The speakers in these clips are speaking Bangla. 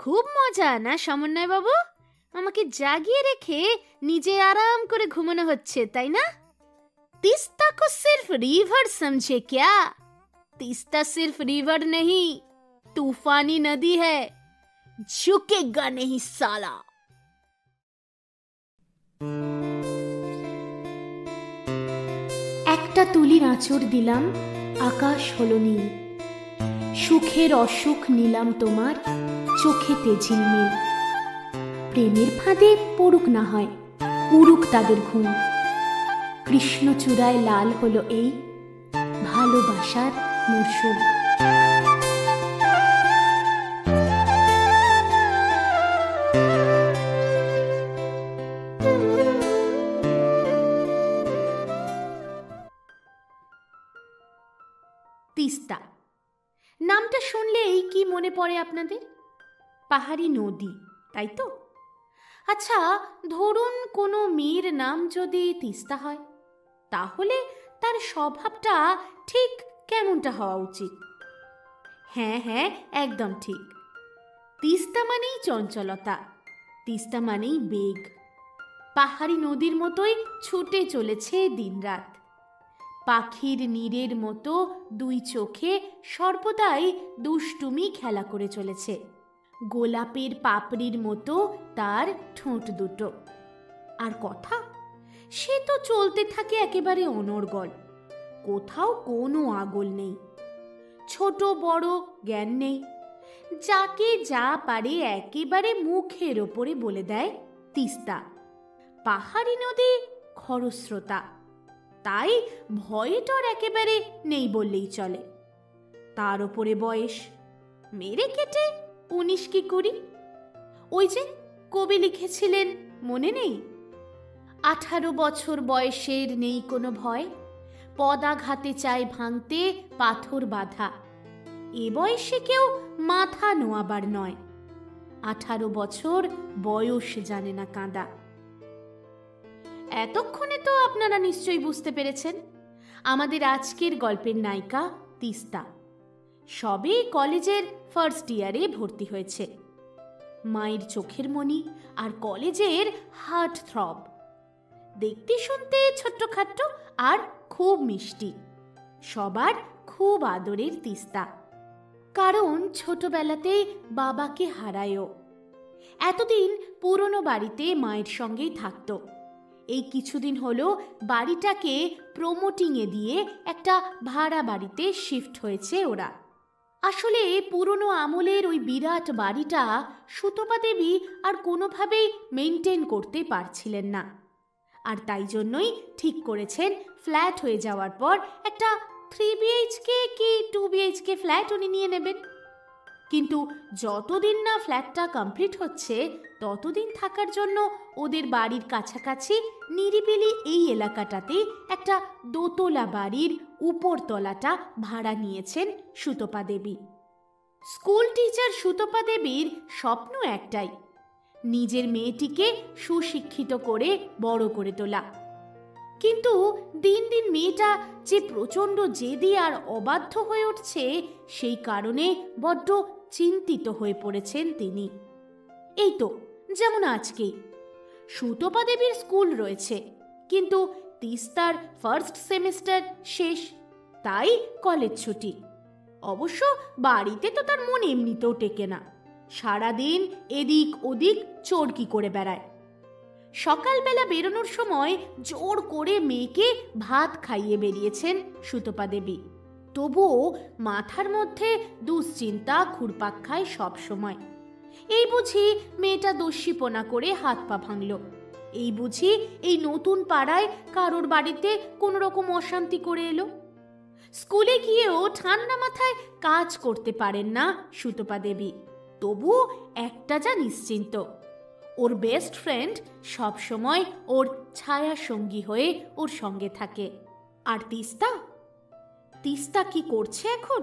খুব মজা না সমন্বয় বাবু? আমাকে জাগিয়ে রেখে নিজে আরাম করে ঘুমানো হচ্ছে, তাই না? তিস্তা को सिर्फ रिवर समझे क्या? तीस्ता सिर्फ रिवर नहीं, तूफानी नदी है, झुकेगा नहीं साला। একটা তুলির আঁচড় দিলাম, আকাশ হলো নীল, সুখের অসুখ নিলাম তোমার চোখেতে ঝিলমিল। প্রেমের ফাঁদে পড়ুক না হয়, উড়ুক তাদের ঘুম, কৃষ্ণচূড়ায় লাল হলো এই ভালোবাসার মরশুম। তিস্তা নামটা শুনলেই কি মনে পড়ে আপনাদের? পাহাড়ি নদী, তাই তো? আচ্ছা, ধরুন কোনো মেয়ের নাম যদি তিস্তা হয়, তাহলে তার স্বভাবটা ঠিক কেমনটা হওয়া উচিত? হ্যাঁ হ্যাঁ, একদম ঠিক। তিস্তা মানেই চঞ্চলতা, তিস্তা মানেই বেগ। পাহাড়ি নদীর মতোই ছুটে চলেছে দিনরাত। পাখির নীড়ের মতো দুই চোখে সর্বদাই দুষ্টুমি খেলা করে চলেছে। গোলাপের পাপড়ির মতো তার ঠোঁট দুটো। আর কথা, সে তো চলতে থাকে একেবারে অনর্গল, কোথাও কোনো আগল নেই, ছোট বড় জ্ঞান নেই। যাকে যা পারে একেবারে মুখের ওপরে বলে দেয় তিস্তা। পাহাড়ি নদী খরস্রোতা, তাই ভয়টার একেবারে নেই বললেই চলে। তার ওপরে বয়স, মেরে কেটে 19 কি 20। ওই যে কবি লিখেছিলেন, মনে নেই? 18 বছর বয়সের নেই কোনো ভয়, পদাঘাতে চায় ভাঙতে পাথর বাঁধা। এ বয়সে কেউ মাথা নোয়াবার নয়, 18 বছর বয়স জানে না কাঁদা। এতক্ষণে তো আপনারা নিশ্চয়ই বুঝতে পেরেছেন আমাদের আজকের গল্পের নায়িকা তিস্তা। সবে কলেজের ফার্স্ট ইয়ারে ভর্তি হয়েছে। মায়ের চোখের মণি আর কলেজের হার্ট থ্রব। দেখতে শুনতে ছোট্টখাট্ট আর খুব মিষ্টি, সবার খুব আদরের তিস্তা। কারণ ছোটবেলাতেই বাবাকে হারায়ও। এতদিন পুরনো বাড়িতে মায়ের সঙ্গেই থাকতো। এই কিছুদিন হলো বাড়িটাকে প্রমোটিংয়ে দিয়ে একটা ভাড়া বাড়িতে শিফট হয়েছে ওরা। আসলে পুরনো আমলের ওই বিরাট বাড়িটা সুতপা দেবী আর কোনোভাবেই মেনটেন করতে পারছিলেন না। আর তাই জন্যই ঠিক করেছেন ফ্ল্যাট হয়ে যাওয়ার পর একটা 3 BHK কি 2 BHK ফ্ল্যাট উনি নিয়ে নেবেন। কিন্তু যতদিন না ফ্ল্যাটটা কমপ্লিট হচ্ছে ততদিন থাকার জন্য ওদের বাড়ির কাছাকাছি নিরিবিলি এই এলাকাটাতে একটা দোতলা বাড়ির উপরতলাটা ভাড়া নিয়েছেন সুতপা দেবী। স্কুল টিচার সুতপা দেবীর স্বপ্ন একটাই, নিজের মেয়েটিকে সুশিক্ষিত করে বড় করে তোলা। কিন্তু দিন দিন মেয়েটা যে প্রচণ্ড জেদি আর অবাধ্য হয়ে উঠছে, সেই কারণে বড্ড চিন্তিত হয়ে পড়েছেন তিনি। এই তো যেমন আজকেই সুতপা দেবীর স্কুল রয়েছে, কিন্তু তিস্তার ফার্স্ট সেমিস্টার শেষ, তাই কলেজ ছুটি। অবশ্য বাড়িতে তো তার মন এমনিতেও টেকে না, সারাদিন এদিক ওদিক চোরকি করে বেড়ায়। সকালবেলা বেরোনোর সময় জোর করে মেয়েকে ভাত খাইয়ে বেরিয়েছেন সুতপা দেবী। তবুও মাথার মধ্যে দুশ্চিন্তা ঘুরপাক খায় সব সময়। এই বুঝি মেয়েটা দস্যিপনা করে হাত পা ভাঙল, এই বুঝি এই নতুন পাড়ায় কারোর বাড়িতে কোনো রকম অশান্তি করে এলো। স্কুলে গিয়েও ঠান্ডা মাথায় কাজ করতে পারেন না সুতপা দেবী। তবুও একটা যা নিশ্চিন্ত, ওর বেস্ট ফ্রেন্ড সব সময় ওর ছায়া সঙ্গী হয়ে ওর সঙ্গে থাকে। আর তিস্তা, তিস্তা কি করছে এখন?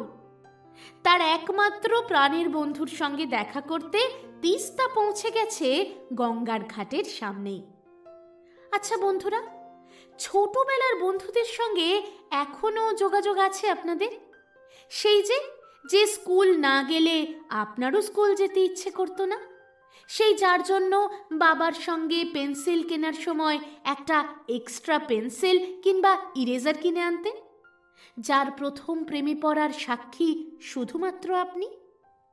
তার একমাত্র প্রাণের বন্ধুর সঙ্গে দেখা করতে তিস্তা পৌঁছে গেছে গঙ্গার ঘাটের সামনেই। আচ্ছা বন্ধুরা, ছোটবেলার বন্ধুদের সঙ্গে এখনো যোগাযোগ আছে আপনাদের? সেই যে যে স্কুল না গেলে আপনারও স্কুল যেতে ইচ্ছে করতো না, সেই যার জন্য বাবার সঙ্গে পেন্সিল কেনার সময় একটা এক্সট্রা পেন্সিল কিংবা ইরেজার কিনে আনতেন, যার প্রথম প্রেমে পড়ার সাক্ষী শুধুমাত্র আপনি,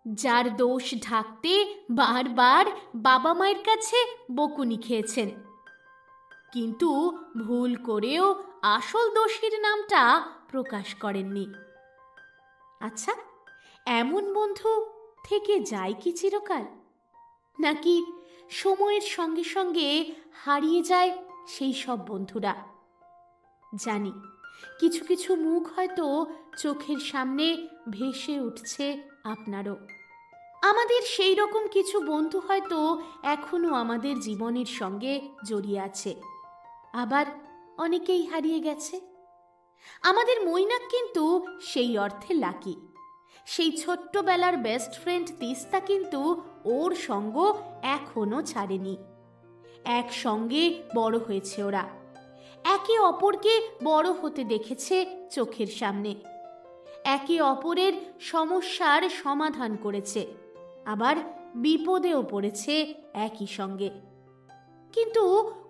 যার দোষ ঢাকতে বারবার বাবা মায়ের কাছে বকুনি খেয়েছেন, কিন্তু ভুল করেও আসল দোষীর নামটা প্রকাশ করেননি। আচ্ছা, এমন বন্ধু থেকে যায় কি চিরকাল, নাকি সময়ের সঙ্গে সঙ্গে হারিয়ে যায় সেই সব বন্ধুরা? জানি কিছু কিছু মুখ হয়তো চোখের সামনে ভেসে উঠছে আপনারও। আমাদের সেই রকম কিছু বন্ধু হয়তো এখনো আমাদের জীবনের সঙ্গে জড়িয়ে আছে, আবার অনেকেই হারিয়ে গেছে। আমাদের মৈনাক কিন্তু সেই অর্থে লাকি। সেই ছোট্টবেলার বেস্ট ফ্রেন্ড তিস্তা কিন্তু ওর সঙ্গ এখনো ছাড়েনি। একসঙ্গে বড় হয়েছে ওরা, একে অপরকে বড় হতে দেখেছে চোখের সামনে, একে অপরের সমস্যার সমাধান করেছে, আবার বিপদেও পড়েছে একই সঙ্গে, কিন্তু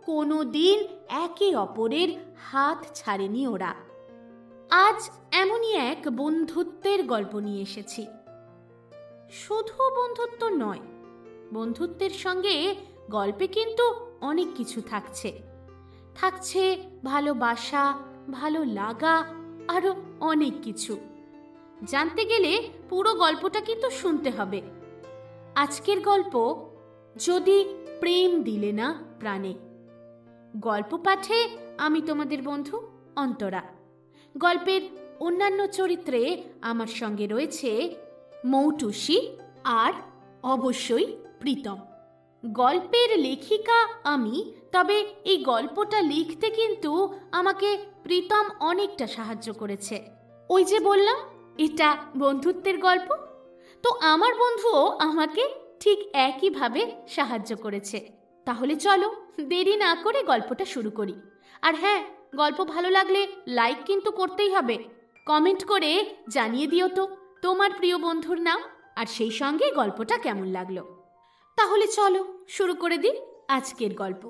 কোনো দিন একে অপরের হাত ছাড়েনি ওরা। আজ এমনই এক বন্ধুত্বের গল্প নিয়ে এসেছি। শুধু বন্ধুত্ব নয়, বন্ধুত্বের সঙ্গে গল্পে কিন্তু অনেক কিছু থাকছে। থাকছে ভালোবাসা, ভালো লাগা, আরো অনেক কিছু। জানতে গেলে পুরো গল্পটা কিন্তু শুনতে হবে। আজকের গল্প যদি প্রেম দিলে না প্রাণে। গল্প পাঠে আমি তোমাদের বন্ধু অন্তরা। গল্পের অন্যান্য চরিত্রে আমার সঙ্গে রয়েছে মৌটুসী আর অবশ্যই প্রীতম। গল্পের লেখিকা আমি, তবে এই গল্পটা লিখতে কিন্তু আমাকে প্রীতম অনেকটা সাহায্য করেছে। ওই যে বললাম এটা বন্ধুত্বের গল্প, তো আমার বন্ধুও আমাকে ঠিক একইভাবে সাহায্য করেছে। তাহলে চলো দেরি না করে গল্পটা শুরু করি। আর হ্যাঁ, গল্প ভালো লাগলে লাইক কিন্তু করতেই হবে। কমেন্ট করে জানিয়ে দিও তো তোমার প্রিয় বন্ধুর নাম আর সেই সঙ্গে গল্পটা কেমন লাগলো। তাহলে চলো শুরু করে দিই আজকের গল্প,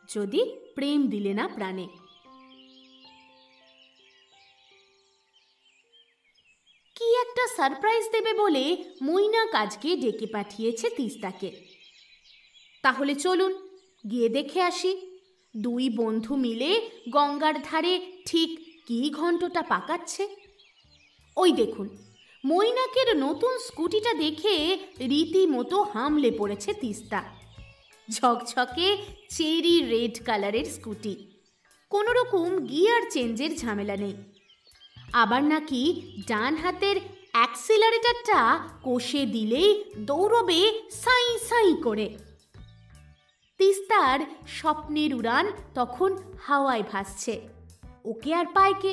যদি প্রেম দিলে না প্রাণে। কি একটা সারপ্রাইজ দেবে বলে মৈনাক আজকে ডেকে পাঠিয়েছে তিস্তাকে। তাহলে চলুন গিয়ে দেখে আসি দুই বন্ধু মিলে গঙ্গার ধারে ঠিক কি ঘন্টটা পাকাচ্ছে। ওই দেখুন, মৈনাকের নতুন স্কুটিটা দেখে রীতিমতো হামলে পড়েছে তিস্তা। ঝকঝকে চেরি রেড কালারের স্কুটি, কোনো রকম গিয়ার চেঞ্জের ঝামেলা নেই। আবার নাকি ডান হাতের অ্যাক্সিলারেটরটা কষে দিলেই দৌড়বে সাই সাই করে। তিস্তার স্বপ্নের উড়ান তখন হাওয়ায় ভাসছে। ওকে আর পায় কে?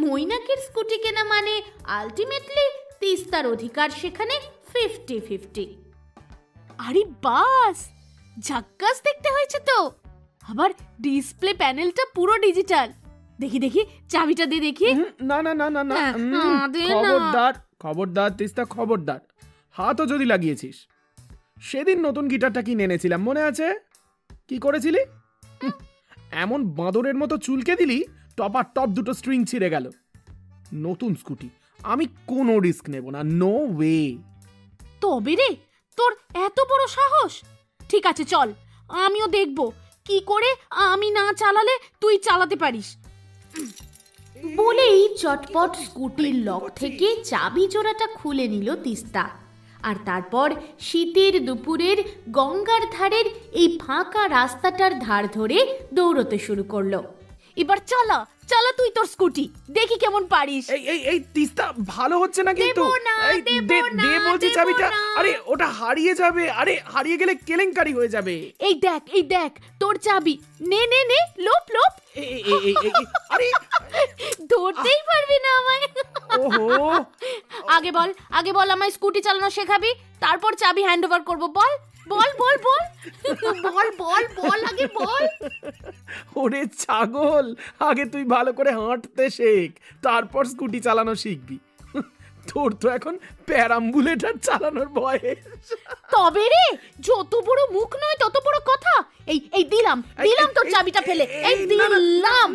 মৈনাকের স্কুটি কেনা মানে আলটিমেটলি তিস্তার অধিকার সেখানে 50-50। আরে বাস, ঝাক্কাস দেখতে হয়েছে তো। আবার ডিসপ্লে প্যানেলটা পুরো ডিজিটাল। দেখি দেখি চাবিটা দিয়ে দেখি। না না না না না, খবরদার খবরদার তিস্তা, খবরদার। হাতও যদি লাগিয়েছিস। সেদিন নতুন গিটারটা কিনে এনেছিলাম, মনে আছে? কি করেছিলি? এমন বাঁদরের মতো চুলকে দিলি টপার টপ দুটো স্ট্রিং ছিঁড়ে গেল। নতুন স্কুটি, আমি কোনো রিস্ক নেব না, নো ওয়ে। তবে রে, তোর এত বড় সাহস! ঠিক আছে চল, আমিও দেখব কি করে আমি না চালালে তুই চালাতে পারিস। বলেই চটপট স্কুটির লক থেকে চাবি জোড়াটা খুলে নিল তিস্তা। আর তারপর শীতের দুপুরের গঙ্গার ধারের এই ফাঁকা রাস্তাটার ধার ধরে দৌড়তে শুরু করলো। এবার চালা চালা তুই তোর স্কুটি, দেখি কেমন পারিস। এই তিস্তা, ভালো হচ্ছে না কিন্তু। দে বলছি চাবিটা। আরে ওটা হারিয়ে যাবে, আরে হারিয়ে গেলে কেলেঙ্কারি হয়ে যাবে। এই দেখ তোর চাবি, নে নে নে, লোপ লোপ। আরে ধরতেই পারবি না আমায়। ওহো, আগে বল আমায় স্কুটি চালানো শেখাবি, তারপর চাবি হ্যান্ড ওভার করবো। বল বল বল বল বল বল বল আগে বল। ওরে ছাগল, আগে তুই ভালো করে হাঁটতে শেখ, তারপর স্কুটি চালানো শিখবি। তোর তো এখন প্যারাম্বুলেটার চালানোর বয়স। তবে রে, যত বড় মুখ নয় তত বড় কথা। এই দিলাম তোর চাবিটা ফেলে, এই দিলাম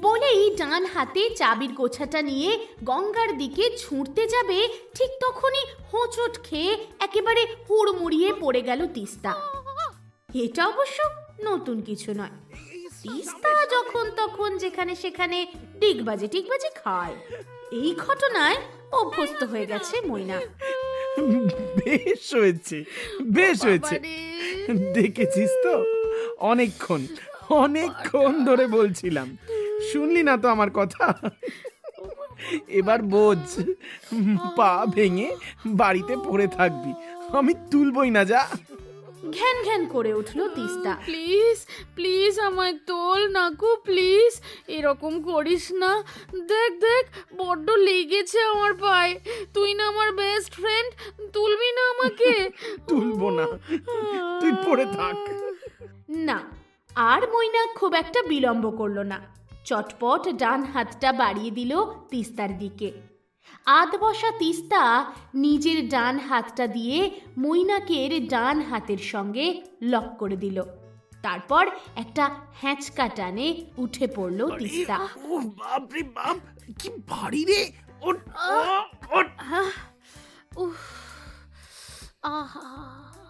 বলেই ডান হাতে চাবির গোছাটা নিয়ে গঙ্গার দিকে ছুঁড়তে যাবে, ঠিক তখনই হোঁচট খেয়ে একেবারে হুড়মুড়িয়ে পড়ে গেল তিস্তা। এটা অবশ্য নতুন কিছু নয়, তিস্তা যখন তখন যেখানে সেখানে টিকবাজি খায়। এই ঘটনায় অভ্যস্ত হয়ে গেছে ময়না। বেশ হয়েছে, দেখেছিস তো, অনেকক্ষণ ধরে বলছিলাম, শুনলি না তো আমার কথা? এবার বোঝ, পা ভেঙে বাড়িতে পড়ে থাকবি, আমি তুলবই না। যা। ঘ্যান ঘ্যান করে উঠল তিস্তা। প্লিজ আমায় তোল নাকু, প্লিজ, এরকম করিস না। দেখ বড্ড লেগেছে আমার পায়ে। তুই না আমার বেস্ট ফ্রেন্ড, তুলবি না আমাকে? তুলবো না, তুই পড়ে থাক। না, আর ময়না খুব একটা বিলম্ব করলো না, চটপট ডান হাতটা বাড়িয়ে দিল তিস্তার দিকে। আধ বসা তিস্তা নিজের ডান হাতটা দিয়ে মৈনাকের ডান হাতের সঙ্গে লক করে দিল। তারপর একটা হ্যাঁচকা টানে উঠে পড়ল তিস্তা। ও বাপ রে বাপ, কি ভারী রে!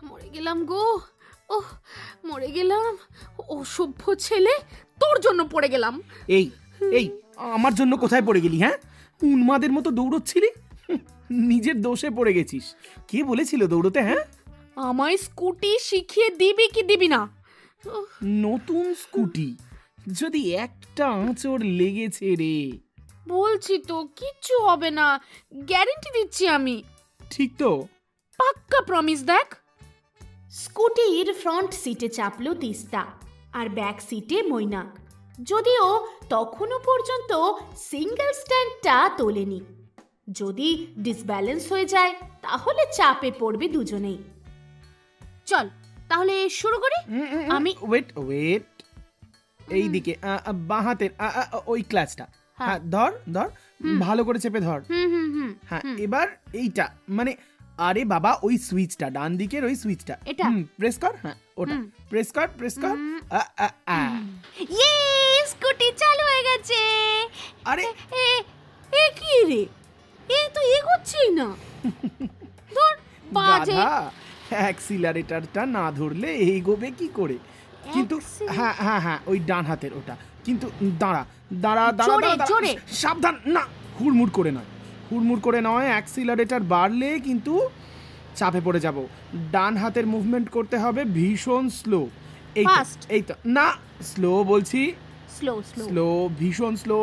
মরে গেলাম গো, মরে গেলাম। অসভ্য ছেলে, তোর জন্য পড়ে গেলাম। এই আমার জন্য কোথায় পড়ে গেলি? হ্যাঁ, উন্মাদের মতো দৌড়চ্ছিলি, নিজের দোষে পড়ে গেছিস। কে বলেছিল দৌড়তে? হ্যাঁ, আমায় স্কুটি শিখিয়ে দিবি কি দিবি না? নতুন স্কুটি, যদি একটা আঁচড় লেগেছে রে। বলছি তো কিচ্ছু হবে না, গ্যারেন্টি দিচ্ছি আমি। ঠিক তো? পাক্কা প্রমিস। দেখ। স্কুটির ফ্রন্ট সিটে চাপলো তিস্তা, আর ব্যাক সিটে মৈনাক, যদিও তখনও পর্যন্ত সিঙ্গেল স্ট্যান্ডটা তোলেনি। যদি ডিসব্যালেন্স হয়ে যায় তাহলে চাপে পড়বে দুজনেই। চল তাহলে শুরু করি। আমি ওয়েট, এই দিকে বাঁ হাতের ওই ক্লাচটা, হ্যাঁ ধর, ভালো করে চেপে ধর। হ্যাঁ, এবার এইটা, মানে আরে বাবা, ওই সুইচটা, ডান দিকের ওই সুইচটা এটা প্রেস কর। হ্যাঁ, ওটা প্রেস কর। ইয়ে, স্কুটি চালু হয়ে গেছে। আরে এ কি রে, এ তো এগোচ্ছেই না। ধর বাজে, অ্যাক্সিলারেটরটা না ধরলে এগোবে কি করে? কিন্তু হ্যাঁ, ওই ডান হাতের ওটা। কিন্তু দাঁড়া, সাবধান, না, হুড়মুড় করে নয়, অ্যাক্সিলারেটর বাড়লে কিন্তু চাপে পড়ে যাব। ডান হাতের মুভমেন্ট করতে হবে ভীষণ স্লো। এই তো না, স্লো বলছি, স্লো, ভীষণ স্লো।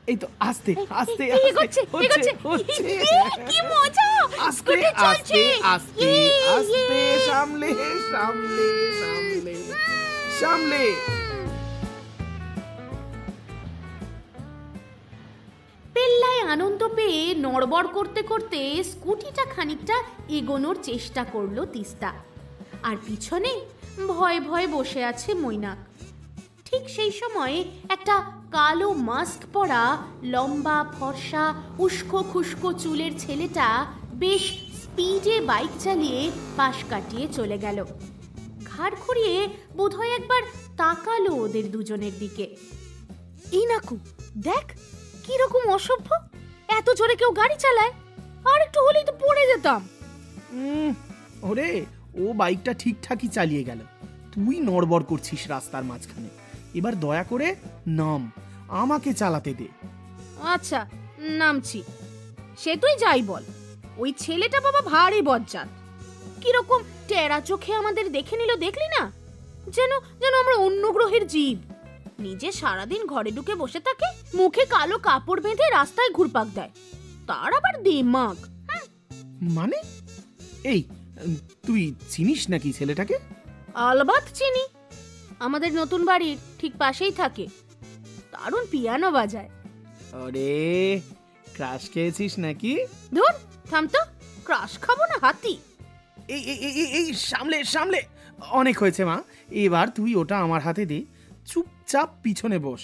এই তো আস্তে, কি মজা! আস্তে, সামলে। পেল্লায় আনন্দ পেয়ে নড়বড় করতে করতে স্কুটিটা খানিকটা এগোনোর চেষ্টা করলো তিস্তা, আর পিছনে ভয়ে বসে আছে মৈনাক। ঠিক সেই সময় একটা কালো মাস্ক পরা, লম্বা, ফর্সা, উস্কো খুস্কো চুলের ছেলেটা বেশ স্পিডে বাইক চালিয়ে পাশ কাটিয়ে চলে গেল। ঘাড় ঘুরিয়ে বোধহয় একবার তাকালো ওদের দুজনের দিকে। এই নাকু, দেখ কিরকম অসভ্য, এত জোরে কেউ গাড়ি চালায়? আর একটু হলেই তো পড়ে যেতাম। ওরে, ও বাইকটা ঠিকঠাকই চালিয়ে গেল, তুই নড়বড় করছিস রাস্তার মাঝখানে। এবার দয়া করে নাম, আমাকে চালাতে দে। আচ্ছা, নামছি। সে তুই যাই বল, ওই ছেলেটা বাবা ভারী বজ্জাত। কিরকম টেরা চোখে আমাদের দেখে নিল, দেখলি না? যেন আমরা অন্য গ্রহের জীব। নিজে সারাদিন ঘরে ঢুকে বসে থাকে, মুখে কালো কাপড় বেঁধে রাস্তায় ঘুরপাক দেয়, তার আবার দিমাগ। মানে এই, তুই চিনিস নাকি ছেলেটাকে? আলবাত চিনি, আমাদের নতুন বাড়ির ঠিক পাশেই থাকে, দারুণ পিয়ানো বাজায়। আরে, ক্রাশ খেয়েছিস নাকি? ধুর, থাম তো, ক্রাশ খাবো না হাতি। এই সামলে, অনেক হয়েছে মা, এবার তুই ওটা আমার হাতে দে, চুপচাপ পিছনে বস,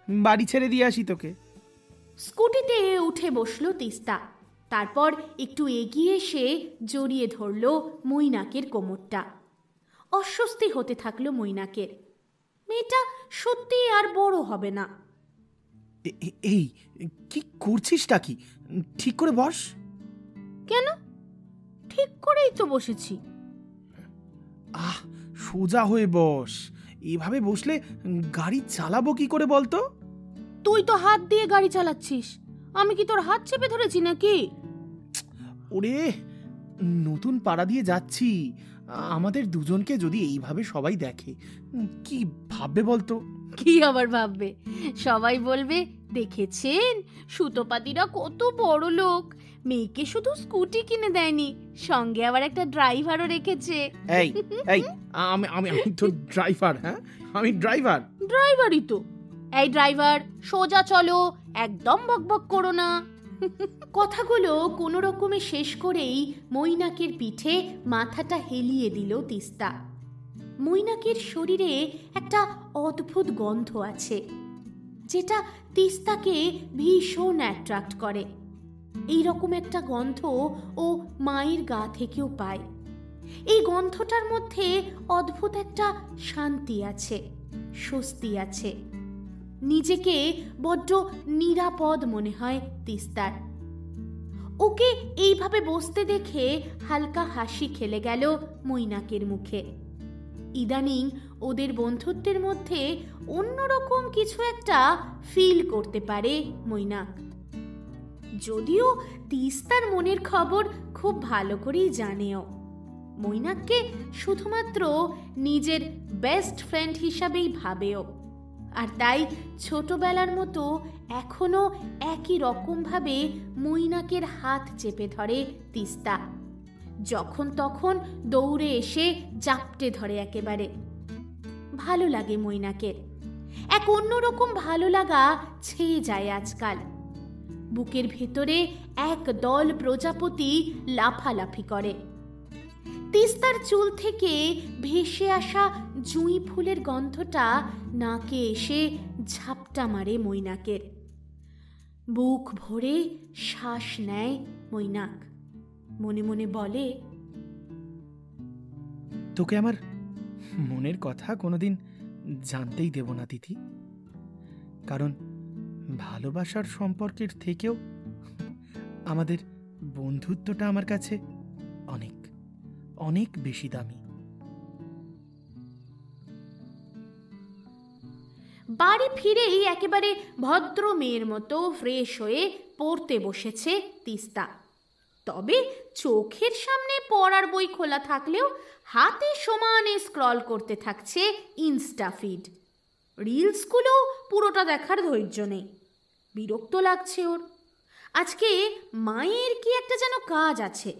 বাড়ি ছেড়ে দিয়ে আসি তোকে। স্কুটিতে উঠে বসলো তিস্তা। তারপর একটু এগিয়ে এসে জড়িয়ে ধরল মৈনাকের কোমরটা। অস্বস্তি হতে থাকলো মৈনাকের। মেয়েটা সত্যি আর বড় হবে না। এই কি করছিসটা কি? ঠিক করে বস। কেন? ঠিক করেই তো বসেছি। আহ, সোজা হয়ে বস। এভাবে বসলে গাড়ি চালাবো কি করে বলতো? তুই তো হাত দিয়ে গাড়ি চালাচ্ছিস, আমি কি তোর হাত চেপে ধরেছি নাকি? ওরে, নতুন পাড়া দিয়ে যাচ্ছি, আমাদের দুজনকে যদি এইভাবে সবাই দেখে কি ভাববে বলতো? কি আবার ভাববে? সবাই বলবে, দেখেছেন সুতোপাতিরা কত বড় লোক, মেয়েকে শুধু স্কুটি কিনে দেয়নি, সঙ্গে আবার একটা ড্রাইভারও রেখেছে। এই এই আমি আমি আমি তো ড্রাইভার। হ্যাঁ, আমি ড্রাইভার। ড্রাইভারই তো। এই ড্রাইভার, সোজা চলো, একদম বকবক করো না। কথাগুলো কোনো রকমে শেষ করেই মৈনাকের পিঠে মাথাটা হেলিয়ে দিল তিস্তা। মৈনাকের শরীরে একটা অদ্ভুত গন্ধ আছে, যেটা তিস্তাকে ভীষণ অ্যাট্রাক্ট করে। এই রকম একটা গন্ধ ও মায়ের গা থেকেও পায়। এই গন্ধটার মধ্যে অদ্ভুত একটা শান্তি আছে, স্বস্তি আছে। নিজেকে বড্ড নিরাপদ মনে হয় তিস্তার। ওকে এইভাবে বসতে দেখে হালকা হাসি খেলে গেল মৈনাকের মুখে। ইদানিং ওদের বন্ধুত্বের মধ্যে অন্যরকম কিছু একটা ফিল করতে পারে মৈনাক। যদিও তিস্তার মনের খবর খুব ভালো করেই জানেও। মৈনাককে শুধুমাত্র নিজের বেস্ট ফ্রেন্ড হিসাবেই ভাবেও। আর তাই ছোটবেলার মতো এখনো একই রকমভাবে মৈনাকের হাত চেপে ধরে তিস্তা। যখন তখন দৌড়ে এসে জাপটে ধরে একেবারে। ভালো লাগে মৈনাকের, এক অন্যরকম ভালো লাগা ছেয়ে যায় আজকাল। বুকের ভেতরে এক দল প্রজাপতি লাফালাফি করে। তিস্তার চুল থেকে ভেসে আসা জুঁই ফুলের গন্ধটা নাকে এসে ঝাপটা মারে মৈনাকের। বুক ভরে শ্বাস নেয় মৈনাক। মনে মনে বলে, তোকে আমার মনের কথা কোনোদিন জানতেই দেব না তিথি, কারণ ভালোবাসার সম্পর্কের থেকেও আমাদের বন্ধুত্বটা আমার কাছে অনেক অনেক বেশি দামি। বাড়ি ফিরেই একেবারে ভদ্র মেয়ের মতো ফ্রেশ হয়ে পড়তে বসেছে তিস্তা। তবে চোখের সামনে পড়ার বই খোলা থাকলেও হাতে সমানে স্ক্রল করতে থাকছে ইনস্টা ফিড। রিলসগুলো পুরোটা দেখার ধৈর্য নেই। বিরক্ত লাগছে ওর। আজকে মায়ের কি একটা যেন কাজ আছে,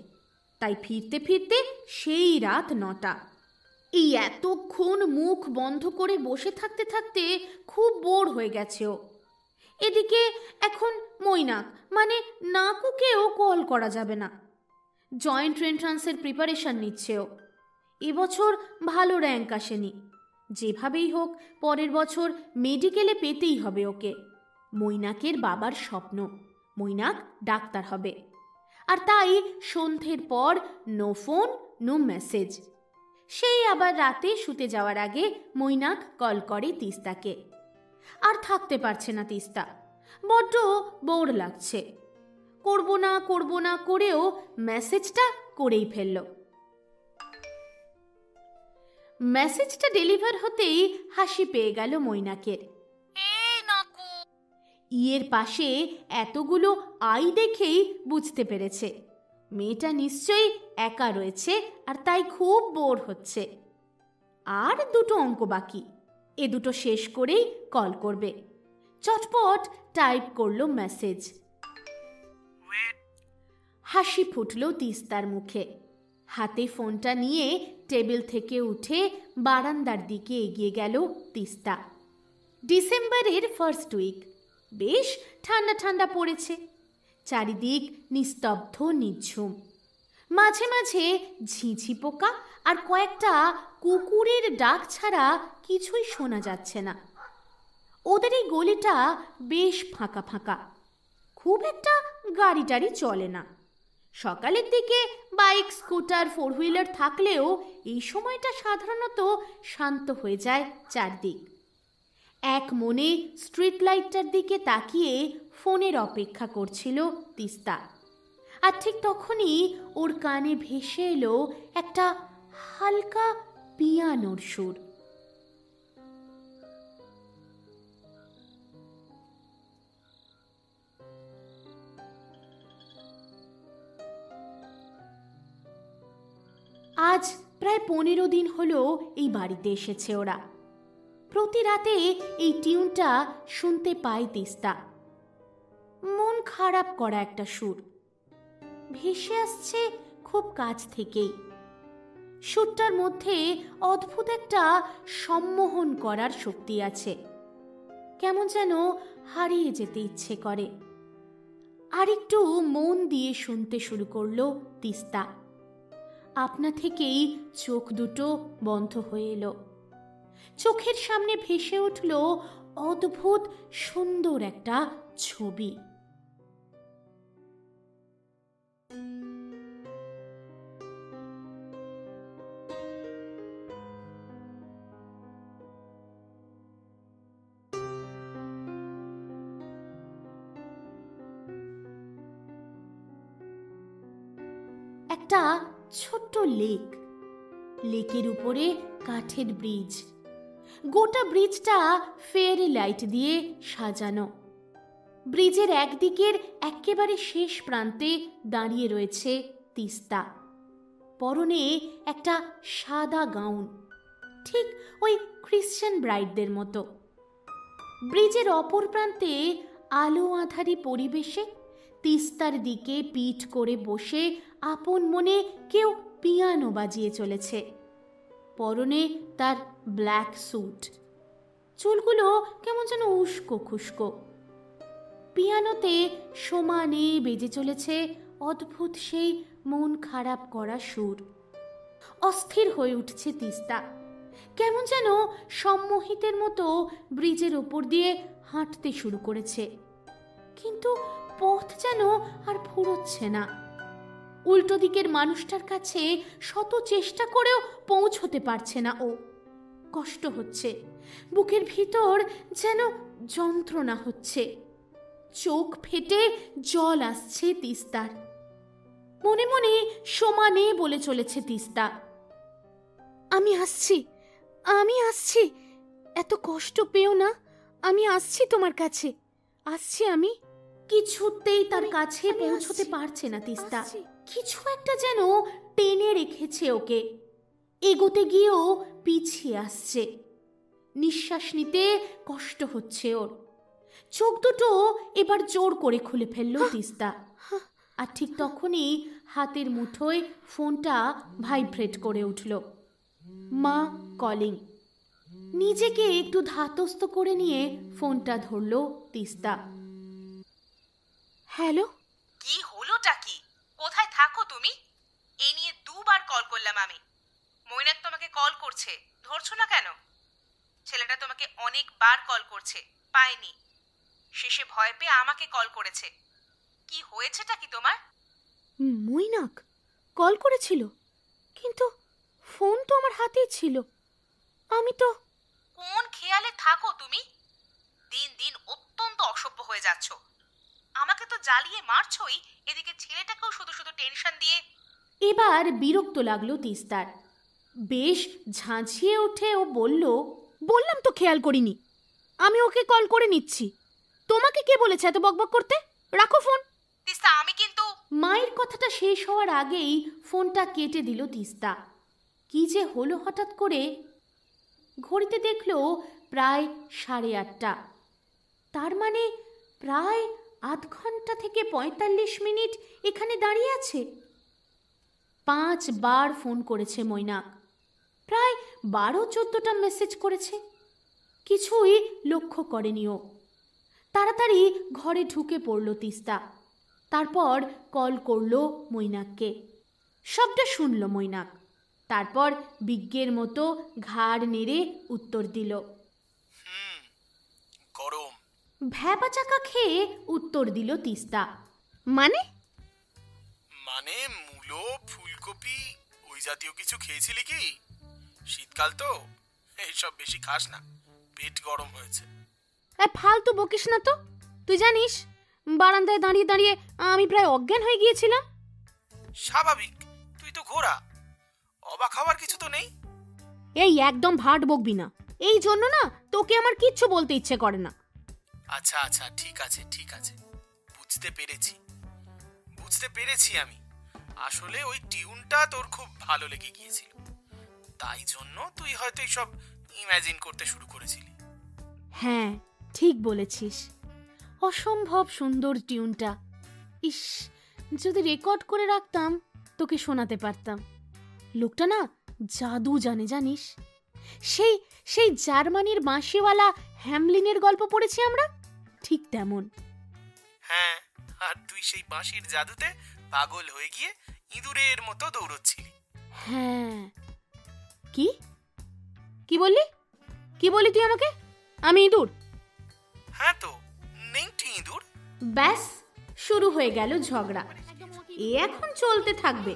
তাই ফিরতে ফিরতে সেই রাত 9টা। এই এতক্ষণ মুখ বন্ধ করে বসে থাকতে থাকতে খুব বোর হয়ে গেছে ও। এদিকে এখন মৈনাক মানে নাকুকেও কল করা যাবে না। জয়েন্ট এন্ট্রান্সের প্রিপারেশন নিচ্ছে ও। এবছর ভালো র্যাঙ্ক আসেনি। যেভাবেই হোক পরের বছর মেডিকেলে পেতেই হবে ওকে। মৈনাকের বাবার স্বপ্ন মৈনাক ডাক্তার হবে। আর তাই সন্ধ্যের পর নো ফোন নো মেসেজ। সেই আবার রাতে শুতে যাওয়ার আগে মৈনাক কল করে তিস্তাকে। আর থাকতে পারছে না তিস্তা, বড্ড বোর লাগছে। করব না করেও মেসেজটা করেই ফেলল। মেসেজটা ডেলিভার হতেই হাসি পেয়ে গেল মৈনাকের। ইয়ের পাশে এতগুলো আই দেখেই বুঝতে পেরেছে মেয়েটা নিশ্চয়ই একা রয়েছে আর তাই খুব বোর হচ্ছে। আর 2টো অঙ্ক বাকি, এ দুটো শেষ করেই কল করবে। চটপট টাইপ করলো মেসেজ। হাসি ফুটল তিস্তার মুখে। হাতে ফোনটা নিয়ে টেবিল থেকে উঠে বারান্দার দিকে এগিয়ে গেল তিস্তা। ডিসেম্বরের ফার্স্ট উইক, বেশ ঠান্ডা ঠান্ডা পড়েছে। চারিদিক নিস্তব্ধ নিঝুম। মাঝে মাঝে ঝিঝি পোকা আর কয়েকটা কুকুরের ডাক ছাড়া কিছুই শোনা যাচ্ছে না। ওদের এই গলিটা বেশ ফাঁকা ফাঁকা। খুব একটা গাড়ি টাড়ি চলে না। সকালের দিকে বাইক, স্কুটার, ফোর হুইলার থাকলেও এই সময়টা সাধারণত শান্ত হয়ে যায় চারদিক। এক মনে স্ট্রিট লাইটটার দিকে তাকিয়ে ফোনের অপেক্ষা করছিল তিস্তা। আর ঠিক তখনই ওর কানে ভেসে এলো একটা হালকা পিয়ানোর সুর। আজ প্রায় 15 দিন হলো এই বাড়িতে এসেছে ওরা। প্রতি রাতে এই টিউনটা শুনতে পায় তিস্তা। মন খারাপ করা একটা সুর, ভেসে আসছে খুব কাছ থেকেই। সুরটার মধ্যে অদ্ভুত একটা সম্মোহন করার শক্তি আছে, কেমন যেন হারিয়ে যেতে ইচ্ছে করে। আর একটু মন দিয়ে শুনতে শুরু করলো তিস্তা। আপনা থেকেই চোখ দুটো বন্ধ হয়ে এলো। চোখের সামনে ভেসে উঠল অদ্ভুত সুন্দর একটা ছবি। একটা ছোট্ট লেক, লেকের উপরে কাঠের ব্রিজ। গোটা ব্রিজটা ফেয়ারি লাইট দিয়ে সাজানো। ব্রিজের একদিকের একেবারে শেষ প্রান্তে দাঁড়িয়ে রয়েছে তিস্তা, পরনে একটা সাদা গাউন, ঠিক ওই খ্রিশ্চান ব্রাইডদের মতো। ব্রিজের অপর প্রান্তে আলো আঁধারি পরিবেশে তিস্তার দিকে পিঠ করে বসে আপন মনে কেউ পিয়ানো বাজিয়ে চলেছে। পরনে তার ব্ল্যাক স্যুট, চুলগুলো কেমন যেন উস্কো খুস্কো। পিয়ানোতে সমানে বেজে চলেছে অদ্ভুত সেই মন খারাপ করা সুর। অস্থির হয়ে উঠছে তিস্তা, কেমন যেন সম্মোহিতের মতো ব্রিজের ওপর দিয়ে হাঁটতে শুরু করেছে। কিন্তু পথ যেন আর ফুরোচ্ছে না। উল্টো দিকের মানুষটার কাছে শত চেষ্টা করেও পৌঁছতে পারছে না ও। কষ্ট হচ্ছে, বুকের ভিতর যেন যন্ত্রণা হচ্ছে। চোখ ফেটে জল আসছে তিস্তার। মনে মনে সমানে বলে চলেছে তিস্তা, আমি আসছি, আমি আসছি, এত কষ্ট পেও না, আমি আসছি তোমার কাছে, আসছি আমি। কিছুতেই তার কাছে পৌঁছতে পারছে না তিস্তা। কিছু একটা যেন টেনে রেখেছে ওকে। এগোতে গিয়েও পিছিয়ে আসছে। নিঃশ্বাস নিতে কষ্ট হচ্ছে ওর। চোখ দুটো এবার জোর করে খুলে ফেলল তিস্তা। আর ঠিক তখনই হাতের মুঠোয় ফোনটা ভাইব্রেট করে উঠল। মা কলিং। নিজেকে একটু ধাতস্থ করে নিয়ে ফোনটা ধরল তিস্তা। হ্যালো, কি হলোটা কি? কোথায় থাকো তুমি? এই নিয়ে দুবার কল করলাম আমি। মৈনাক তোমাকে কল করছে, ধরছো না কেন? ছেলেটা তোমাকে অনেকবার কল করছে, পায়নি। শেষে ভয় পেয়ে আমাকে কল করেছে। কি হয়েছেটা কি তোমার? মৈনাক কল করেছিল, কিন্তু ফোন তো আমার হাতেই ছিল। আমি তো... কোন খেয়ালে থাকো তুমি? দিন দিন অত্যন্ত অসভ্য হয়ে যাচ্ছ। আমাকে তো জ্বালিয়ে মারছই, এদিকে ছেলেটাকেও শুধু শুধু টেনশন দিয়ে। এবার বিরক্ত লাগলো তিস্তার। বেশ ঝাঁঝিয়ে উঠে ও বলল, বললাম তো খেয়াল করিনি, আমি ওকে কল করে নিচ্ছি। তোমাকে কে বলেছে এত বকবক করতে? রাখো ফোন। তিস্তা, আমি কিন্তু... মায়ের কথাটা শেষ হওয়ার আগেই ফোনটা কেটে দিল তিস্তা। কি যে হলো হঠাৎ করে। ঘড়িতে দেখলো প্রায় 8:30। তার মানে প্রায় আধ ঘন্টা থেকে 45 মিনিট এখানে দাঁড়িয়ে আছে। 5 বার ফোন করেছে মৈনাক, প্রায় 12-14টা মেসেজ করেছে। কিছুই লক্ষ্য করেনি ও। তাড়াতাড়ি ঘরে ঢুকে পড়ল তিস্তা। তারপর কল করলো মৈনাককে। সবটা শুনল মৈনাক। তারপর বিজ্ঞের মতো ঘাড় নেড়ে উত্তর দিল, গরম। ভ্যাপা চাকা খেয়ে উত্তর দিল তিস্তা। মানে? মানে মূলো, ফুলকপি ওই জাতীয় কিছু খেয়েছিলি কি? শীতকাল তো, এইসব বেশি খাস না, পেট গরম হয়েছে। ফালতু বকিস না তো। তুই জানিস বারান্দায় দাঁড়িয়ে দাঁড়িয়ে আমি প্রায় অজ্ঞান হয়ে গিয়েছিলাম। স্বাভাবিক, তুই তো ঘোড়া, অবাক হওয়ার কিছু তো নেই। এই একদম ভাট বকবি না, এই জন্য না তোকে আমার কিচ্ছু বলতে ইচ্ছে করে না। আচ্ছা আচ্ছা, ঠিক আছে ঠিক আছে, বুঝতে পেরেছি আমি। আসলে ওই টিউনটা তোর খুব ভালো লেগে গিয়েছিল, তাই জন্য তুই হয়তো এইসব ইমাজিন করতে শুরু করেছিলি। হ্যাঁ, ঠিক বলেছিস, অসম্ভব সুন্দর টিউনটা। ইস, যদি রেকর্ড করে রাখতাম তোকে শোনাতে পারতাম। লোকটা না জাদু জানে, জানিস? সেই জার্মানির বাঁশিওয়ালা হ্যামলিনের গল্প পড়েছি আমরা, ঠিক তেমন। হ্যাঁ, আর তুই সেই বাঁশির জাদুতে পাগল হয়ে গিয়ে ইঁদুরের মতো দৌড়চ্ছিলি। হ্যাঁ। কি বললি তুই আমাকে? আমি ইঁদুর? হ্যাঁ তো, নেংটি ইঁদুর। ব্যাস, শুরু হয়ে গেল ঝগড়া। এ এখন চলতে থাকবে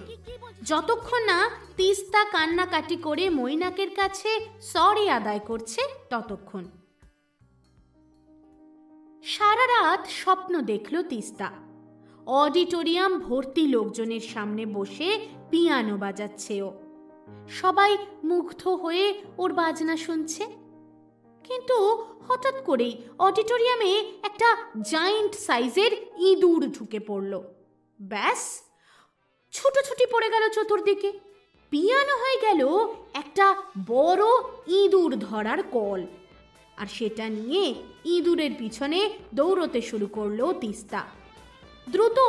যতক্ষণ না তিস্তা কান্নাকাটি করে মৈনাকের কাছে সরি আদায় করছে ততক্ষণ। সারা রাত স্বপ্ন দেখল তিস্তা। অডিটোরিয়াম ভর্তি লোকজনের সামনে বসে পিয়ানো বাজাচ্ছে ও। সবাই মুগ্ধ হয়ে ওর বাজনা শুনছে। কিন্তু হঠাৎ করেই অডিটোরিয়ামে একটা জায়ান্ট সাইজের ইঁদুর ঢুকে পড়ল। ব্যাস, ছুটোছুটি পড়ে গেল চতুর্দিকে। পিয়ানো হয়ে গেল একটা বড় ইঁদুর ধরার কল। আর সেটা নিয়ে ইঁদুরের পিছনে দৌড়তে শুরু করলো তিস্তা। দ্রুত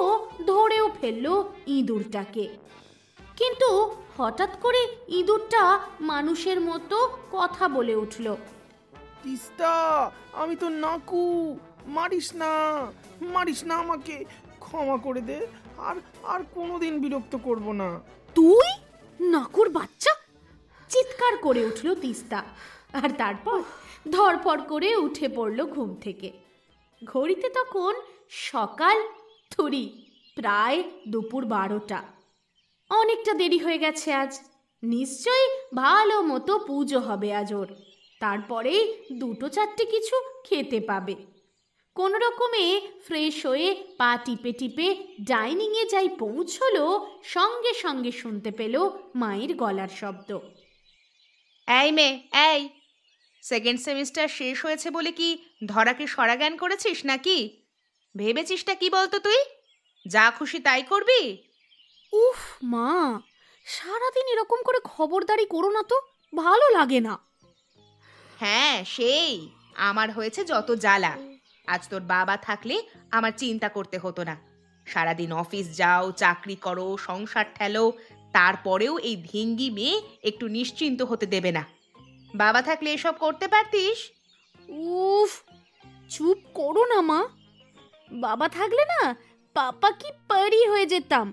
ধরেও ফেললো ইঁদুরটাকে। কিন্তু হঠাৎ করে ইঁদুরটা মানুষের মতো কথা বলে উঠল। তিস্তা, আমি তো নাকু, মারিস না আমাকে, ক্ষমা করে দে, আর কোনোদিন বিরক্ত করব না। তুই নাকুর বাচ্চা? চিৎকার করে উঠল তিস্তা, আর তারপর ধরপড় করে উঠে পড়ল ঘুম থেকে। ঘড়িতে তখন সকাল প্রায় দুপুর 12টা। অনেকটা দেরি হয়ে গেছে আজ। নিশ্চয়ই ভালো মতো পুজো হবে আজ ওর। তারপরে 2-4টে কিছু খেতে পাবে। কোনো রকমে ফ্রেশ হয়ে পা টিপে টিপে ডাইনিংয়ে যাই পৌঁছলো, সঙ্গে সঙ্গে শুনতে পেল মায়ের গলার শব্দ। এই মেয়ে, এই সেকেন্ড সেমিস্টার শেষ হয়েছে বলে কি ধরাকে সরাজ্ঞান করেছিস নাকি? ভেবেছিসটা কি বলতো তুই? যা খুশি তাই করবি? উফ মা, সারাদিন এরকম করে খবরদারি করো না তো, ভালো লাগে না। হ্যাঁ, সেই আমার হয়েছে যত জ্বালা। আজ তোর বাবা থাকলে আমার চিন্তা করতে হতো না। সারাদিন অফিস যাও, চাকরি করো, সংসার ঠেলো, তারপরেও এই ধিঙ্গি মেয়ে একটু নিশ্চিন্ত হতে দেবে না। বাবা থাকলে এসব করতে পারতিস? উফ, চুপ করো না মা। বাবা থাকলে না পাপা কি পারি হয়ে যেতাম।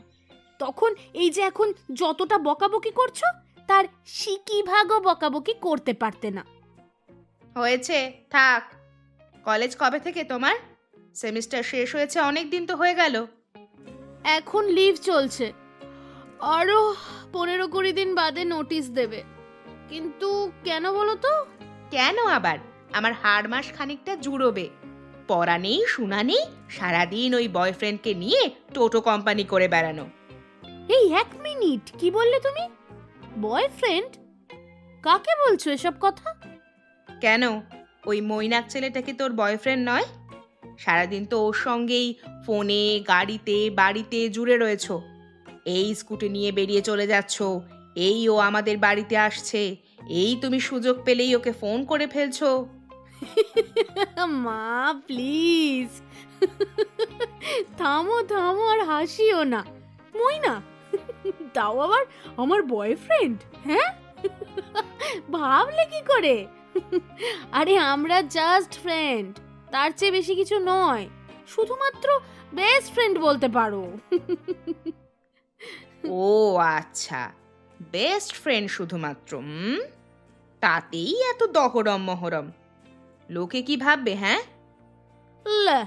তখন এই যে এখন যতটা বকাবকি করছো, তার শিকি ভাগও বকাবকি করতে পারতে না। হয়েছে, থাক। কলেজ কবে থেকে তোমার? সেমিস্টার শেষ হয়েছে অনেক দিন তো হয়ে গেল। এখন লিভ চলছে, আরো 15-20 দিন বাদে নোটিশ দেবে। কিন্তু কেন বলো তো? কেন আবার? আমার হাড় মাস খানিকটা জুড়োবে। পড়া নেই, শোনা নেই, সারাদিন ওই বয়ফ্রেন্ডকে নিয়ে টোটো কোম্পানি করে বেড়ানো। এই 1 মিনিট, কি বললে তুমি? বয়ফ্রেন্ড? কাকে বলছো এসব কথা? কেন, ওই মৈনাক ছেলেটা কি তোর বয়ফ্রেন্ড নয়? সারাদিন তো ওর সঙ্গেই ফোনে, গাড়িতে, বাড়িতে জুড়ে রয়েছো। এই স্কুটি নিয়ে বেরিয়ে চলে যাচ্ছ, এই ও আমাদের বাড়িতে আসছে, এই তুমি সুযোগ পেলেই ওকে ফোন করে ফেলছো। মা প্লিজ থামো থামো, আর হাসিও না। মইনা, তাও আবার আমার বয়ফ্রেন্ড? হ্যাঁ, ভাবলে কি করে? আরে আমরা জাস্ট ফ্রেন্ড, তার চেয়ে বেশি কিছু নয়। শুধুমাত্র বেস্ট ফ্রেন্ড বলতে পারো। ও আচ্ছা, বেস্ট ফ্রেন্ড শুধুমাত্র। তাতেই এত দহরম মহরম? লোকে কি ভাববে? হ্যাঁ, লে,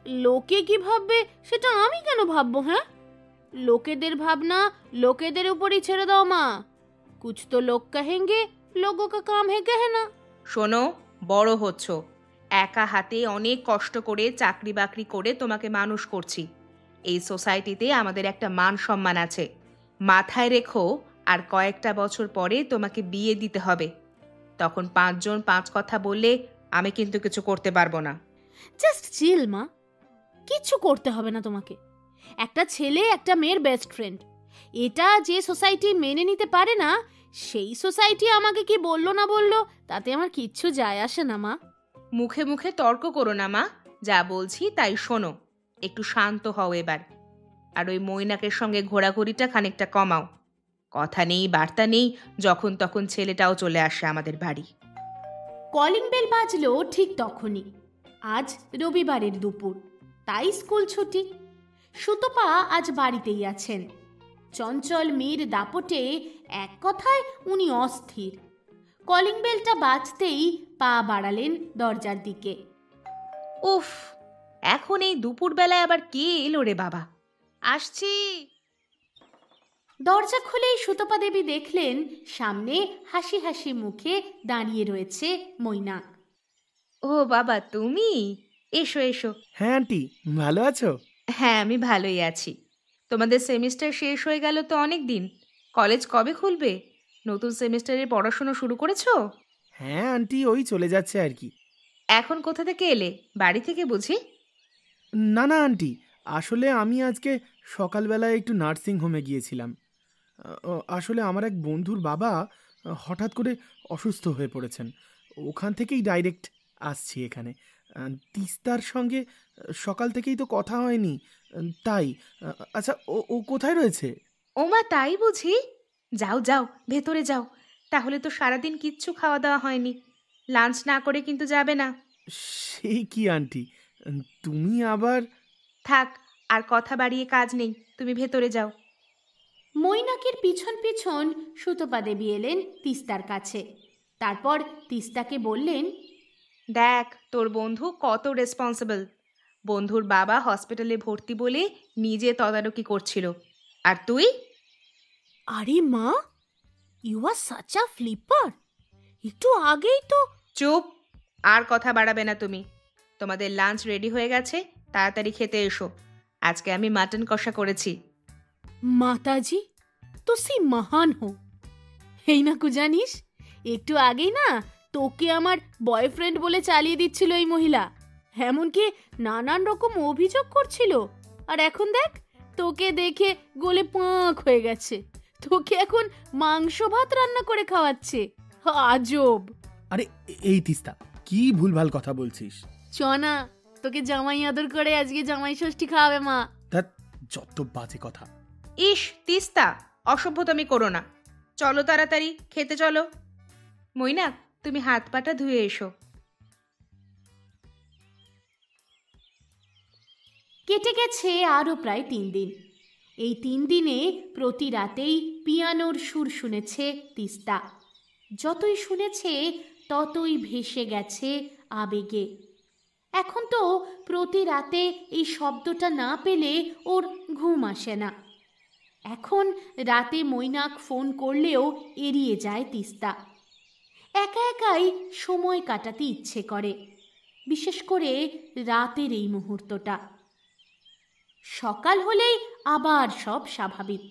লোকে কি ভাববে সেটা আমি কেন ভাববো? হ্যাঁ, লোকেদের ভাবনা লোকেদের উপরই ছেড়ে দাও মা। কুছ তো লোক কহেঙ্গে, লোগোं का काम है कहना। শোনো, বড় হচ্ছ, একা হাতে অনেক কষ্ট করে চাকরি বাকরি করে তোমাকে মানুষ করছি। এই সোসাইটিতে আমাদের একটা মান সম্মান আছে, মাথায় রেখো। আর কয়েকটা বছর পরে তোমাকে বিয়ে দিতে হবে, তখন 5 জন 5 কথা বললে আমি কিন্তু কিছু করতে পারবো না। জাস্ট চিল মা, কিচ্ছু করতে হবে না তোমাকে। একটা ছেলে একটা মেয়ের বেস্ট ফ্রেন্ড, এটা যে সোসাইটি মেনে নিতে পারে না, সেই সোসাইটি আমাকে কি বললো না বললো তাতে আমার কিচ্ছু যায় আসে না মা। মুখে মুখে তর্ক করো না মা, যা বলছি তাই শোনো। একটু শান্ত হও এবার, আর ওই মৈনাকের সঙ্গে ঘোরাঘুরিটা খানিকটা কমাও। কথা নেই বার্তা নেই, যখন তখন ছেলেটাও চলে আসে আমাদের বাড়ি। কলিং বেল বাজলো ঠিক তখনই। আজ রবিবারের দুপুর, তাই স্কুল ছুটি। সুতপা আজ বাড়িতেই আছেন। চঞ্চল মেয়ের দাপটে এক কথায় উনি অস্থির। কলিং বেলটা বাজতেই পা বাড়ালেন দরজার দিকে। উফ, এখন এই দুপুরবেলায় আবার কে এলো রে বাবা? আসছি। দরজা খুলেই সুতপা দেবী দেখলেন সামনে হাসি হাসি মুখে দাঁড়িয়ে রয়েছে মৈনাক। ও বাবা, তুমি? এসো এসো। হ্যাঁ আন্টি, ভালো আছো? হ্যাঁ, আমি ভালোই আছি। তোমাদের সেমিস্টার শেষ হয়ে গেল তো অনেক দিন। কলেজ কবে খুলবে? নতুন সেমিস্টারের পড়াশোনা শুরু করেছো? হ্যাঁ আন্টি, ওই চলে যাচ্ছে আর কি। এখন কোথা থেকে এলে? বাড়ি থেকে বুঝি? না না আন্টি, আসলে আমি আজকে সকালবেলায় একটু নার্সিং হোমে গিয়েছিলাম। আসলে আমার এক বন্ধুর বাবা হঠাৎ করে অসুস্থ হয়ে পড়েছেন, ওখান থেকেই ডাইরেক্ট আসছি এখানে। তিস্তার সঙ্গে সকাল থেকেই তো কথা হয়নি, তাই। আচ্ছা, ও কোথায় রয়েছে? ওমা, তাই বুঝি? যাও যাও, ভেতরে যাও। তাহলে তো সারাদিন কিচ্ছু খাওয়া দাওয়া হয়নি। লাঞ্চ না করে কিন্তু যাবে না। সেই কি আন্টি, তুমি আবার? থাক, আর কথা বাড়িয়ে কাজ নেই, তুমি ভেতরে যাও। মৈনাকের পিছন পিছন সুতপা দেবী এলেন তিস্তার কাছে। তারপর তিস্তাকে বললেন, দেখ তোর বন্ধু কত রেসপন্সিবল। বন্ধুর বাবা হসপিটালে ভর্তি বলে নিজে তদারকি করছিল, আর তুই? আরে মা, you are such a flipper. একটু আগেই তো। চুপ, আর কথা বাড়াবে না তুমি। তোমাদের লাঞ্চ রেডি হয়ে গেছে, তাড়াতাড়ি খেতে এসো। আজকে আমি মাটন কষা করেছি। মাতাজি তুসি মহান হো। এই না কু জানিস, একটু আগেই না তোকে আমার বয়ফ্রেন্ড বলে চালিয়ে দিচ্ছিল এই মহিলা, এমনকি নানান রকম অভিযোগ করছিল। আর এখন দেখ, তোকে দেখে গলে পাঁক হয়ে গেছে, তোকে এখন মাংস ভাত রান্না করে খাওয়াচ্ছে। আজব। আরে এই তিস্তা, কি ভুলভাল কথা বলছিস? চনা, তোকে জামাই আদর করে আজকে জামাই ষষ্ঠী খাওয়াবে মা। ধ্যাৎ, যত বাজে কথা। ইস তিস্তা, অসভ্যতামি করো না। চলো তাড়াতাড়ি খেতে চলো। মৈনাক, তুমি হাত পাটা ধুয়ে এসো। কেটে গেছে আরও প্রায় 3 দিন। এই 3 দিনে প্রতি রাতেই পিয়ানোর সুর শুনেছে তিস্তা। যতই শুনেছে ততই ভেসে গেছে আবেগে। এখন তো প্রতি রাতে এই শব্দটা না পেলে ওর ঘুম আসে না। এখন রাতে মৈনাক ফোন করলেও এড়িয়ে যায় তিস্তা। একা একাই সময় কাটাতে ইচ্ছে করে, বিশেষ করে রাতের এই মুহূর্তটা। সকাল হলেই আবার সব স্বাভাবিক।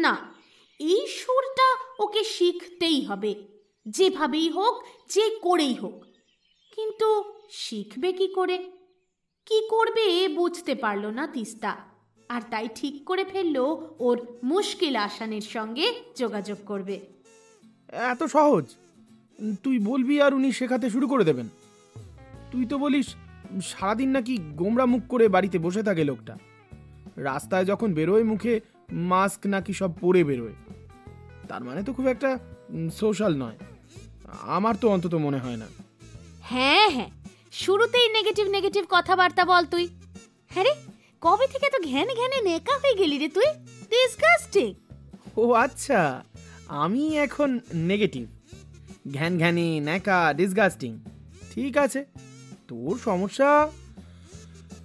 না, এই সুরটা ওকে শিখতেই হবে, যেভাবেই হোক, যে করেই হোক। কিন্তু শিখবে কি করে, কি করবে বুঝতে পারল না তিস্তা। আর তাই ঠিক করে ফেলল ওর মুশকিল আসানের সঙ্গে যোগাযোগ করবে। এত সহজ? তুই বলবি আর উনি শেখাতে শুরু করে দেবেন? তুই তো বলিস সারাদিন নাকি গোমরা মুখ করে বাড়িতে বসে থাকে লোকটা। রাস্তায় যখন বেরোয় মুখে মাস্ক নাকি সব পরে বেরোয়। তার মানে তো খুব একটা সোশ্যাল নয়, আমার তো অন্তত মনে হয় না। হ্যাঁ হ্যাঁ, শুরুতেই নেগেটিভ নেগেটিভ কথাবার্তা বল তুই। হ্যাঁ রে, কবে থেকে তো ঘ্যানে ঘ্যানে নেকা হয়ে গেলি রে তুই। ডিসগাস্টিং। ও আচ্ছা, আমি এখন নেগেটিভ, ঘ্যান ঘ্যানে, ন্যাকা, ডিসগাস্টিং। ঠিক আছে, তোর সমস্যা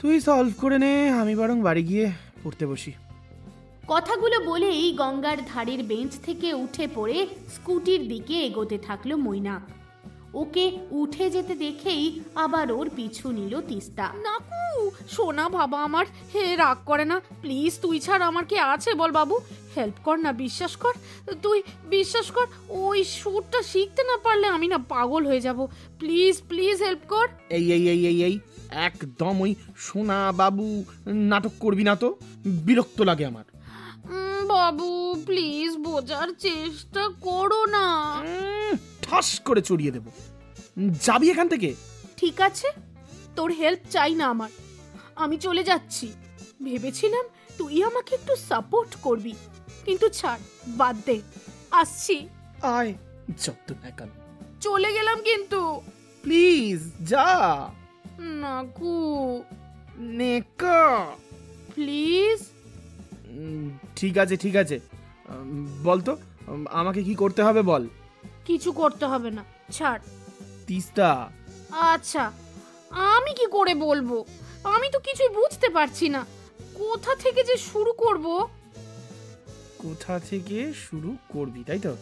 তুই সলভ করে নে, আমি বরং বাড়ি গিয়ে পড়তে বসি। কথাগুলো বলেই গঙ্গার ধারের বেঞ্চ থেকে উঠে পড়ে স্কুটির দিকে এগোতে থাকলো মৈনাক। ওকে উঠে যেতে দেখেই আবার ওর পিছু নিল তিস্তা। নাকু, সোনা বাবা আমার, হে রাগ করে না প্লিজ, তুই ছাড় আমার কে আছে বল বাবু, হেল্প কর না, বিশ্বাস কর, তুই বিশ্বাস কর, ওই সুরটা শিখতে না পারলে আমি না পাগল হয়ে যাব, প্লিজ প্লিজ হেল্প কর। এই এই এই এই এই একদম ওই সোনা বাবু নাটক করবি না তো, বিরক্ত লাগে আমার। বাবু প্লিজ বোঝার চেষ্টা করো না। ঠাস করে চড়িয়ে দেব, যাবি এখান থেকে। ঠিক আছে, তোর হেল্প চাই না আমার, আমি চলে যাচ্ছি। ভেবেছিলাম তুই আমাকে একটু সাপোর্ট করবি, কিন্তু ছাড়, বাদ দে, আসছি। আয়, যত একা। চলে গেলাম কিন্তু। প্লিজ যা। নাকু নেকা। প্লিজ। ঠিক আছে ঠিক আছে, বলতো আমাকে কি করতে হবে বল। কিছু করতে হবে না, ছাড়। তিস্তা। আচ্ছা, আমি কি করে বলবো, আমি তো কিছুই বুঝতে পারছি না, কোথা থেকে যে শুরু করব। কোথা থেকে শুরু করবি তাই তো?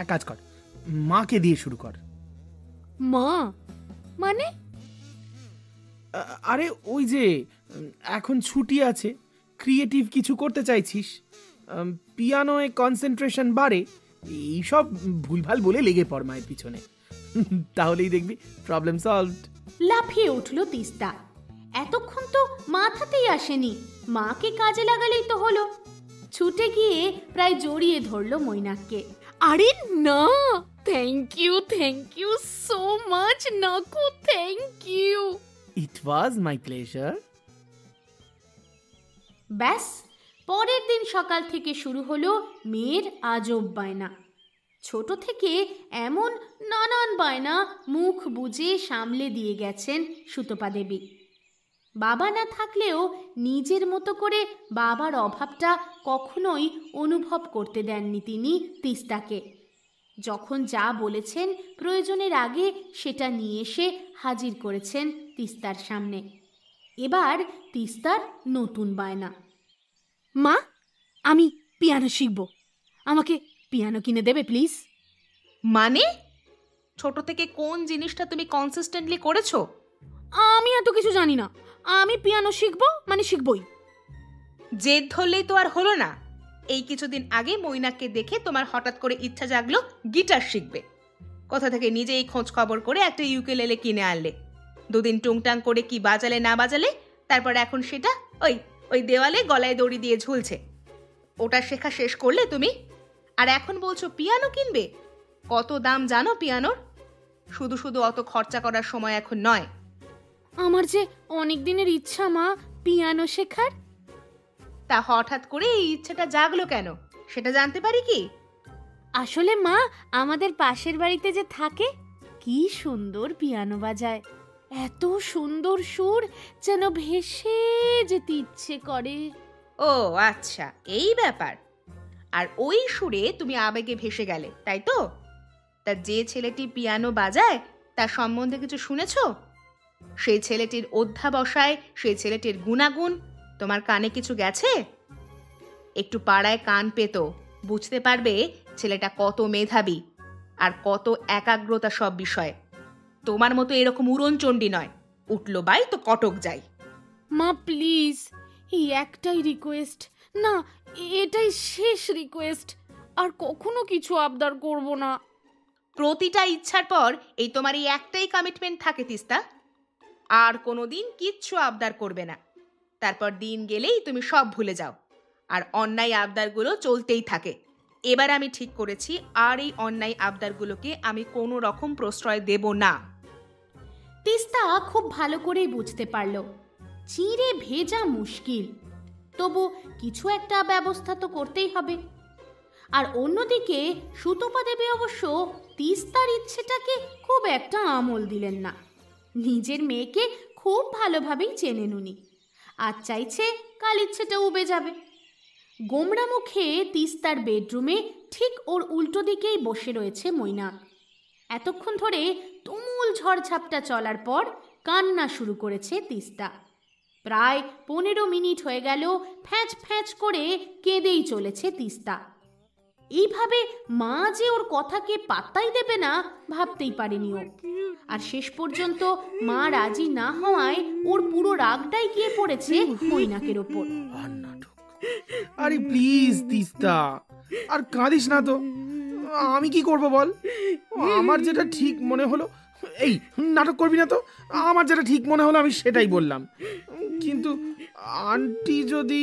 এক কাজ কর, মাকে দিয়ে শুরু কর। মা মানে? আরে ওই যে এখন ছুটি আছে, ক্রিয়েটিভ কিছু করতে চাইছিস, পিয়ানোয় কনসেন্ট্রেশন বাড়ে, এইসব ভুলভাল বলে লেগে পড় মায়ের পিছনে, তাহলেই দেখবি প্রবলেম সলভড। লাফিয়ে উঠল তিস্তা। এতক্ষণ তো মাথাতেই আসেনি, মাকে কাজে লাগালেই তো হলো। ছুটে গিয়ে প্রায় জড়িয়ে ধরল মৈনাককে। আরে না, থ্যাংক ইউ সো মাচ নাকু, thank you. It was my pleasure. ব্যাস, পরের দিন সকাল থেকে শুরু হলো মেয়ের আজব বায়না। ছোট থেকে এমন নানান বায়না মুখ বুজে সামলে দিয়ে গেছেন সুতপা দেবী। বাবা না থাকলেও নিজের মতো করে বাবার অভাবটা কখনোই অনুভব করতে দেননি তিনি তিস্তাকে। যখন যা বলেছেন প্রয়োজনের আগে সেটা নিয়ে এসে হাজির করেছেন তিস্তার সামনে। এবার তিস্তার নতুন বায়না। মা, আমি পিয়ানো শিখব, আমাকে পিয়ানো কিনে দেবে প্লিজ। মানে ছোট থেকে কোন জিনিসটা তুমি কনসিস্টেন্টলি করেছো? আমি এত কিছু জানি না, আমি পিয়ানো শিখবো মানে শিখবই। জেদ ধরলেই তো আর হলো না। এই কিছুদিন আগে মৈনাককে দেখে তোমার হঠাৎ করে ইচ্ছা জাগলো গিটার শিখবে। কোথা থেকে নিজেই খোঁজ খবর করে একটা ইউকেলেলে কিনে আনলে, দুদিন টুংটাং করে কি বাজালে না বাজালে, তারপর এখন সেটা ওই ওই দেওয়ালে গলায় দড়ি দিয়ে ঝুলছে। ওটা শেখা শেষ করলে তুমি, আর এখন বলছো পিয়ানো কিনবে? কত দাম জানো পিয়ানোর? শুধু শুধু অত খরচা করার সময় এখন নয়। আমার যে অনেক দিনের ইচ্ছা মা পিয়ানো শেখার। তা হঠাৎ করে এই ইচ্ছাটা জাগলো কেন সেটা জানতে পারি কি? আসলে মা, আমাদের পাশের বাড়িতে যে থাকে, কি সুন্দর পিয়ানো বাজায়, এত সুন্দর সুর যেন ভেসে যেতে ইচ্ছে করে। ও আচ্ছা, এই ব্যাপার। আর ওই সুরে তুমি আবেগে ভেসে গেলে, তাই তো? তা যে ছেলেটি পিয়ানো বাজায় তার সম্বন্ধে কিছু শুনেছো? সেই ছেলেটির অধ্যাবসায়, সেই ছেলেটির গুণাগুণ তোমার কানে কিছু গেছে? একটু পাড়ায় কান পেত, বুঝতে পারবে ছেলেটা কত মেধাবী আর কত একাগ্রতা সব বিষয়ে। তোমার মতো এরকম উড়নচণ্ডী নয়, উঠলো বাই তো কটক যাই। মা প্লিজ, এই একটাই রিকোয়েস্ট, না এটাই শেষ রিকোয়েস্ট, আর কখনো কিছু আবদার করব না। প্রতিটা ইচ্ছার পর এই তোমার এই একটাই কমিটমেন্ট থাকে তিস্তা, আর কোনোদিন কিচ্ছু আবদার করবে না। তারপর দিন গেলেই তুমি সব ভুলে যাও, আর অন্যায় আবদারগুলো চলতেই থাকে। এবার আমি ঠিক করেছি, আর এই অন্যায় আবদারগুলোকে আমি কোনো রকম প্রশ্রয় দেব না। তিস্তা খুব ভালো করেই বুঝতে পারল চিঁড়ে ভেজা মুশকিল, তবু কিছু একটা ব্যবস্থা তো করতেই হবে। আর অন্যদিকে সুতপা দেবী অবশ্য তিস্তার ইচ্ছেটাকে খুব একটা আমল দিলেন না। নিজের মেয়েকে খুব ভালোভাবেই চেনেন উনি, আর চাইছে কাল ইচ্ছেটা উবে যাবে। গোমড়া মুখে তিস্তার বেডরুমে ঠিক ওর উল্টো দিকেই বসে রয়েছে মৈনাক। এতক্ষণ ধরে তুমুল ঝড়ঝাপটা চলার পর কান্না শুরু করেছে তিস্তা। প্রায় 15 মিনিট হয়ে গেল ফ্যাঁচ ফ্যাঁচ করে কেঁদেই চলেছে তিস্তা। এইভাবে মা যে ওর কথাকে পাত্তাই দেবে না ভাবতেই পারেনি ও। আর শেষ পর্যন্ত মা রাজি না হওয়ায় ওর পুরো রাগটাই গিয়ে পড়েছে মৈনাকের ওপর। আরে প্লিজ তিস্তা, আর কাঁদিস না তো। আমি কি করব বল? আমার যেটা ঠিক মনে হলো, এই নাটক করবি না তো। আমার যেটা ঠিক মনে হলো আমি সেটাই বললাম। কিন্তু আন্টি যদি...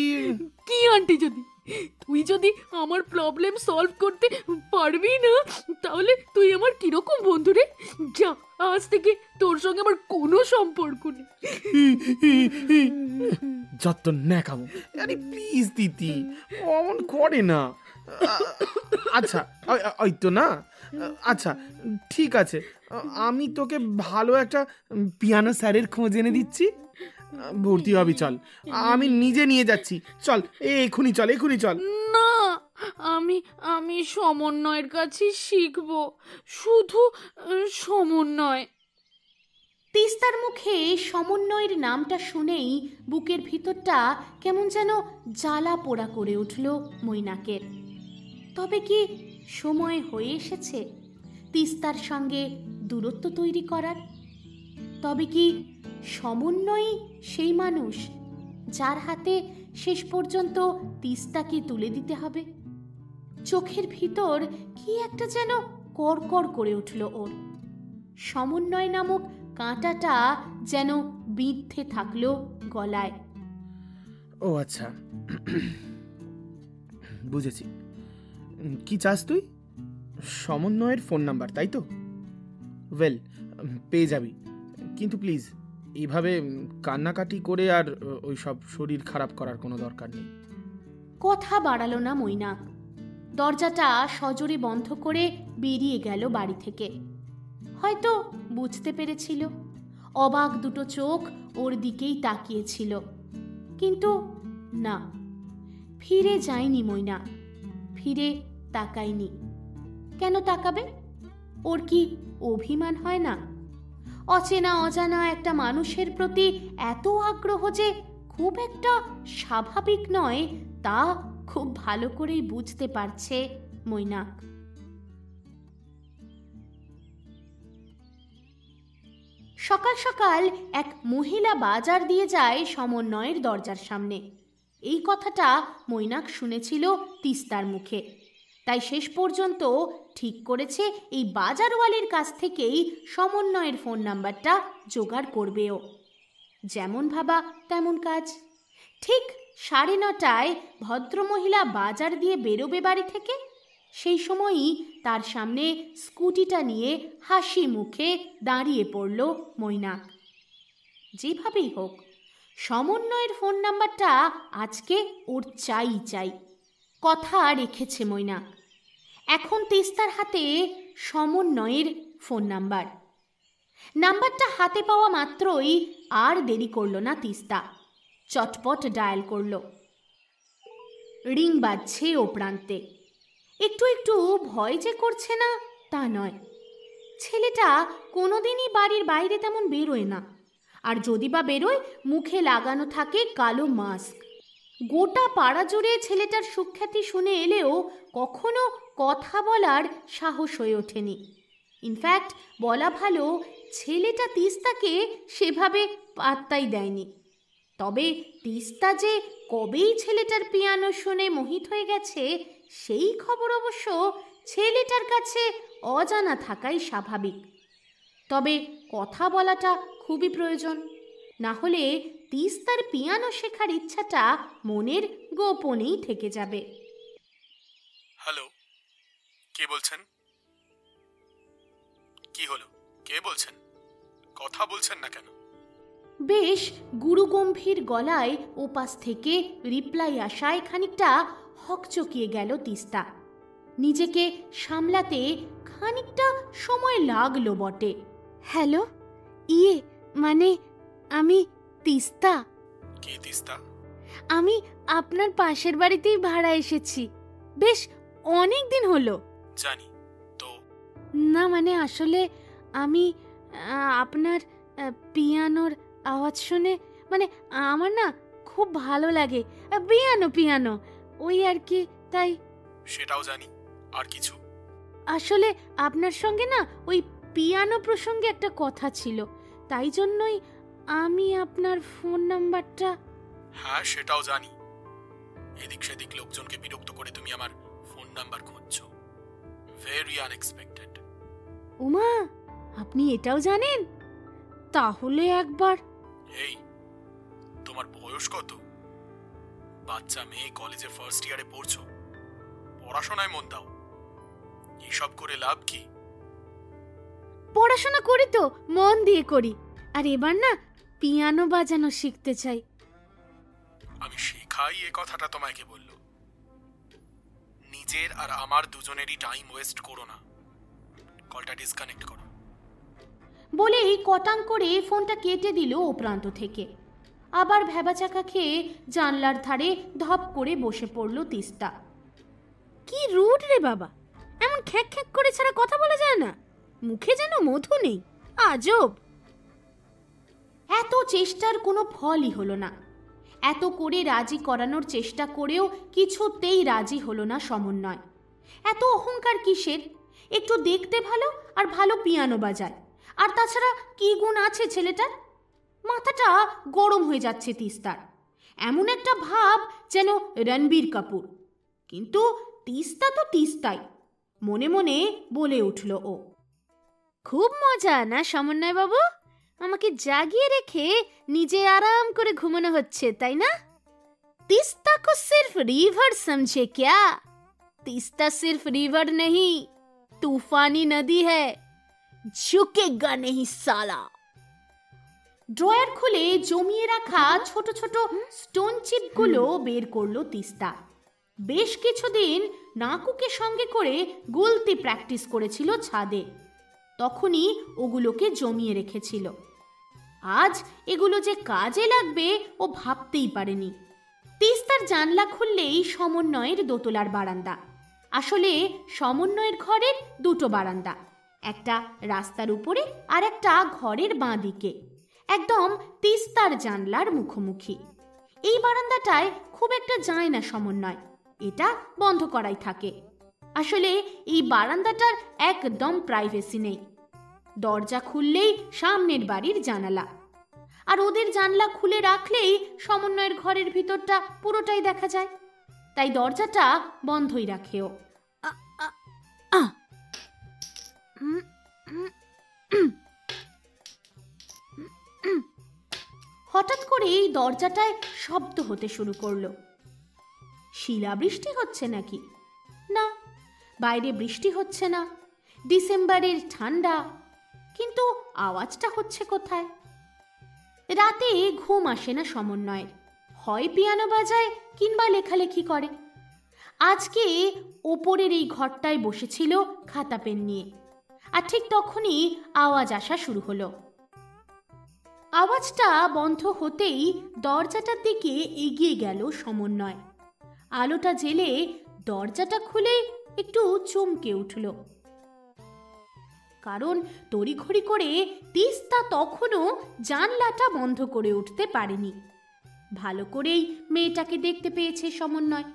কি আন্টি যদি? তুই যদি আমার প্রবলেম সলভ করতে পারবি না তাহলে তুই আমার কিরকম বন্ধু রে? যা, আজ থেকে তোর সঙ্গে আমার কোনো সম্পর্ক নেই। যত ন্যাকামো। আরে প্লিজ দিদি, অমন করে না। আচ্ছা ওই তো না। আচ্ছা ঠিক আছে, আমি তোকে ভালো একটা পিয়ানো স্যারের খোঁজ এনে দিচ্ছি। ভর্তি হবি, চল। আমি নিজে নিয়ে যাচ্ছি, চল এখুনি চল, এখুনি চল। না, আমি সমন্বয়ের কাছে শিখবো, শুধু সমন্বয়। তিস্তার মুখে সমন্বয়ের নামটা শুনেই বুকের ভিতরটা কেমন যেন জ্বালা পোড়া করে উঠল মৈনাকের। তবে কি সময় হয়ে এসেছে তিস্তার সঙ্গে দূরত্ব তৈরি করার? তবে কি সমন্বয়ই সেই মানুষ যার হাতে শেষ পর্যন্ত তিস্তাকে তুলে দিতে হবে? চোখের ভিতর কি একটা যেন কড়কড় করে উঠল ওর। সমন্বয় নামক কাঁটাটা যেন বিঁধতে থাকলো গলায়। ও আচ্ছা, বুঝেছি। কি চাস তুই? সমন্বয়ের ফোন নাম্বার, তাই তো? ওয়েল, পেয়ে যাবি, কিন্তু প্লিজ এইভাবে কান্নাকাটি করে আর ওই সব শরীর খারাপ করার কোনো দরকার নেই। কথা বাড়ালো না মৈনাক। দরজাটা সজোরে বন্ধ করে বেরিয়ে গেল বাড়ি থেকে। হয়তো বুঝতে পেরেছিল, অবাক দুটো চোখ ওর দিকেই তাকিয়েছিল। কিন্তু না, ফিরে যায়নি মৈনাক, ফিরে তাকায়নি। কেন তাকাবে? ওর কি অভিমান হয় না? অচেনা অজানা একটা মানুষের প্রতি এত আগ্রহ যে খুব একটা স্বাভাবিক নয়, তা খুব ভালো করেই বুঝতে পারছে মৈনাক। সকাল সকাল এক মহিলা বাজার দিয়ে যায় সমন্বয়ের দরজার সামনে। এই কথাটা মৈনাক শুনেছিল তিস্তার মুখে, তাই শেষ পর্যন্ত ঠিক করেছে এই বাজারওয়ালির কাছ থেকেই সমন্বয়ের ফোন নাম্বারটা জোগাড় করবেও। যেমন ভাবা তেমন কাজ। ঠিক 9:30 ভদ্রমহিলা বাজার দিয়ে বেরোবে বাড়ি থেকে। সেই সময়ই তার সামনে স্কুটিটা নিয়ে হাসি মুখে দাঁড়িয়ে পড়ল মৈনাক। যেভাবেই হোক সমন্বয়ের ফোন নাম্বারটা আজকে ওর চাই। কথা রেখেছে মৈনাক। এখন তিস্তার হাতে সমন্বয়ের ফোন নাম্বারটা হাতে পাওয়া মাত্রই আর দেরি করল না তিস্তা। চটপট ডায়াল করল। রিং বাজছে ও প্রান্তে। একটু একটু ভয় যে করছে না তা নয়। ছেলেটা কোনোদিনই বাড়ির বাইরে তেমন বেরোয় না, আর যদি বা বেরোয় মুখে লাগানো থাকে কালো মাস্ক। গোটা পাড়া জুড়ে ছেলেটার সুখ্যাতি শুনে এলেও কখনো কথা বলার সাহস হয়ে ওঠেনি। ইনফ্যাক্ট বলা ভালো, ছেলেটা তিস্তাকে সেভাবে পাত্তাই দেয়নি। তবে তিস্তা যে কবেই ছেলেটার পিয়ানো শুনে মোহিত হয়ে গেছে সেই খবর অবশ্য ছেলেটার কাছে অজানা থাকাই স্বাভাবিক। তবে কথা বলাটা খুবই প্রয়োজন, না হলে তিস্তার পিয়ানো শেখার ইচ্ছাটা মনের গোপনেই থেকে যাবে। হ্যালো, কে বলছেন? কি হলো, কে বলছেন? কথা বলছেন না কেন? বেশ গুরুগম্ভীর গলায় ওপাশ থেকে রিপ্লাই আসায় খানিকটা হকচকিয়ে গেল তিস্তা। নিজেকে সামলাতে খানিকটা সময় লাগলো বটে। হ্যালো, মানে আমি তিস্তা। কে তিস্তা? আমি আপনার পাশের বাড়িতেই ভাড়া এসেছি, বেশ অনেক দিন হলো। জানি তো। না মানে আসলে আমি আপনার পিয়ানোর আওয়াজ শুনে মানে আমার না খুব ভালো লাগে। পিয়ানো পিয়ানো ওই আর কি, তাই। সেটাও জানি, আর কিছু? আসলে আপনার সঙ্গে না ওই পিয়ানো প্রসঙ্গে একটা কথা ছিল, তাই জন্যই আমি আপনার ফোন নাম্বারটা। হ্যাঁ সেটাও জানি, এদিক সেদিক লোকজনকে বিরক্ত করে তুমি আমার ফোন নাম্বার খুঁজছো। Very unexpected. উমা, আপনি এটাও জানেন? তাহলে একবার। এই, তোমার বয়স কত? বাচ্চা মেয়ে, কলেজে ফার্স্ট ইয়ারে পড়ছো, পড়াশোনায় মন দাও। এসব করে লাভ কি? পড়াশোনা করি তো, মন দিয়ে করি, আর এবার না পিয়ানো বাজানো শিখতে চাই। আমি শেখাই এ কথাটা তোমাকে বললো। নিজের আর আমার দুজনেরই টাইম ওয়েস্ট করো না। কলটা ডিসকানেক্ট করো। বলেই কটাং করে ফোনটা কেটে দিল ও প্রান্ত থেকে। আবার ভ্যাবাচাকা খেয়ে জানলার ধারে ধপ করে বসে পড়ল তিস্তা। কি রুড রে বাবা, এমন খ্যাক খ্যাক করে ছাড়া কথা বলা যায় না, মুখে যেন মধু নেই, আজব। এত চেষ্টার কোনো ফলই হলো না। এত করে রাজি করানোর চেষ্টা করেও কিছুতেই রাজি হলো না সমন্বয়। এত অহংকার কিসের? একটু দেখতে ভালো আর ভালো পিয়ানো বাজায়, আর তাছাড়া কি গুণ আছে ছেলেটার? মাথাটা গরম হয়ে যাচ্ছে তিস্তার। এমন একটা ভাব যেন রণবীর কাপুর। কিন্তু তিস্তা তো তিস্তাই, মনে মনে বলে উঠল ও। খুব মজা না সমন্বয় বাবু? আমাকে জাগিয়ে রেখে নিজে আরাম করে ঘুমানো হচ্ছে, তাই না? তিস্তা को सिर्फ रिवर समझे क्या? তিস্তা सिर्फ रिवर नहीं, तूफानी नदी है, झुकेगा नहीं साला। ড্রয়ার খুলে জমিয়ে রাখা ছোট ছোট স্টোন চিপগুলো বের করলো তিস্তা। বেশ কিছুদিন নাকুকে সঙ্গে করে গুলতি প্র্যাকটিস করেছিল ছাদে, তখনই ওগুলোকে জমিয়ে রেখেছিল। আজ এগুলো যে কাজে লাগবে ও ভাবতেই পারেনি। তিস্তার জানলা খুললেই সমন্বয়ের দোতলার বারান্দা। আসলে সমন্বয়ের ঘরের দুটো বারান্দা, একটা রাস্তার উপরে আর একটা ঘরের বাঁ দিকে, একদম তিস্তার জানলার মুখোমুখি। এই বারান্দাটায় খুব একটা যায় না সমন্বয়, এটা বন্ধ করাই থাকে। আসলে এই বারান্দাটার একদম প্রাইভেসি নেই। দরজা খুললেই সামনের বাড়ির জানালা, আর ওদের জানলা খুলে রাখলেই সমন্বয়ের ঘরের ভিতরটা পুরোটাই দেখা যায়, তাই দরজাটা বন্ধই রাখেও। হঠাৎ করে এই দরজাটায় শব্দ হতে শুরু করলো। শিলাবৃষ্টি হচ্ছে নাকি? না, বাইরে বৃষ্টি হচ্ছে না, ডিসেম্বরের ঠান্ডা, কিন্তু আওয়াজটা হচ্ছে কোথায়? রাতে ঘুম আসে না সমন্বয়ের, হয় পিয়ানো বাজায় কিংবা লেখালেখি করে। আজকে ওপরের এই ঘরটায় বসেছিল খাতা পেন নিয়ে, আর ঠিক তখনই আওয়াজ আসা শুরু হলো। আওয়াজটা বন্ধ হতেই দরজাটার দিকে এগিয়ে গেল সমন্বয়। আলোটা জেলে দরজাটা খুলে একটু চমকে উঠল, কারণ তড়িঘড়ি করে তিস্তা তখনও জানলাটা বন্ধ করে উঠতে পারেনি। ভালো করেই মেয়েটাকে দেখতে পেয়েছে সমন্বয়।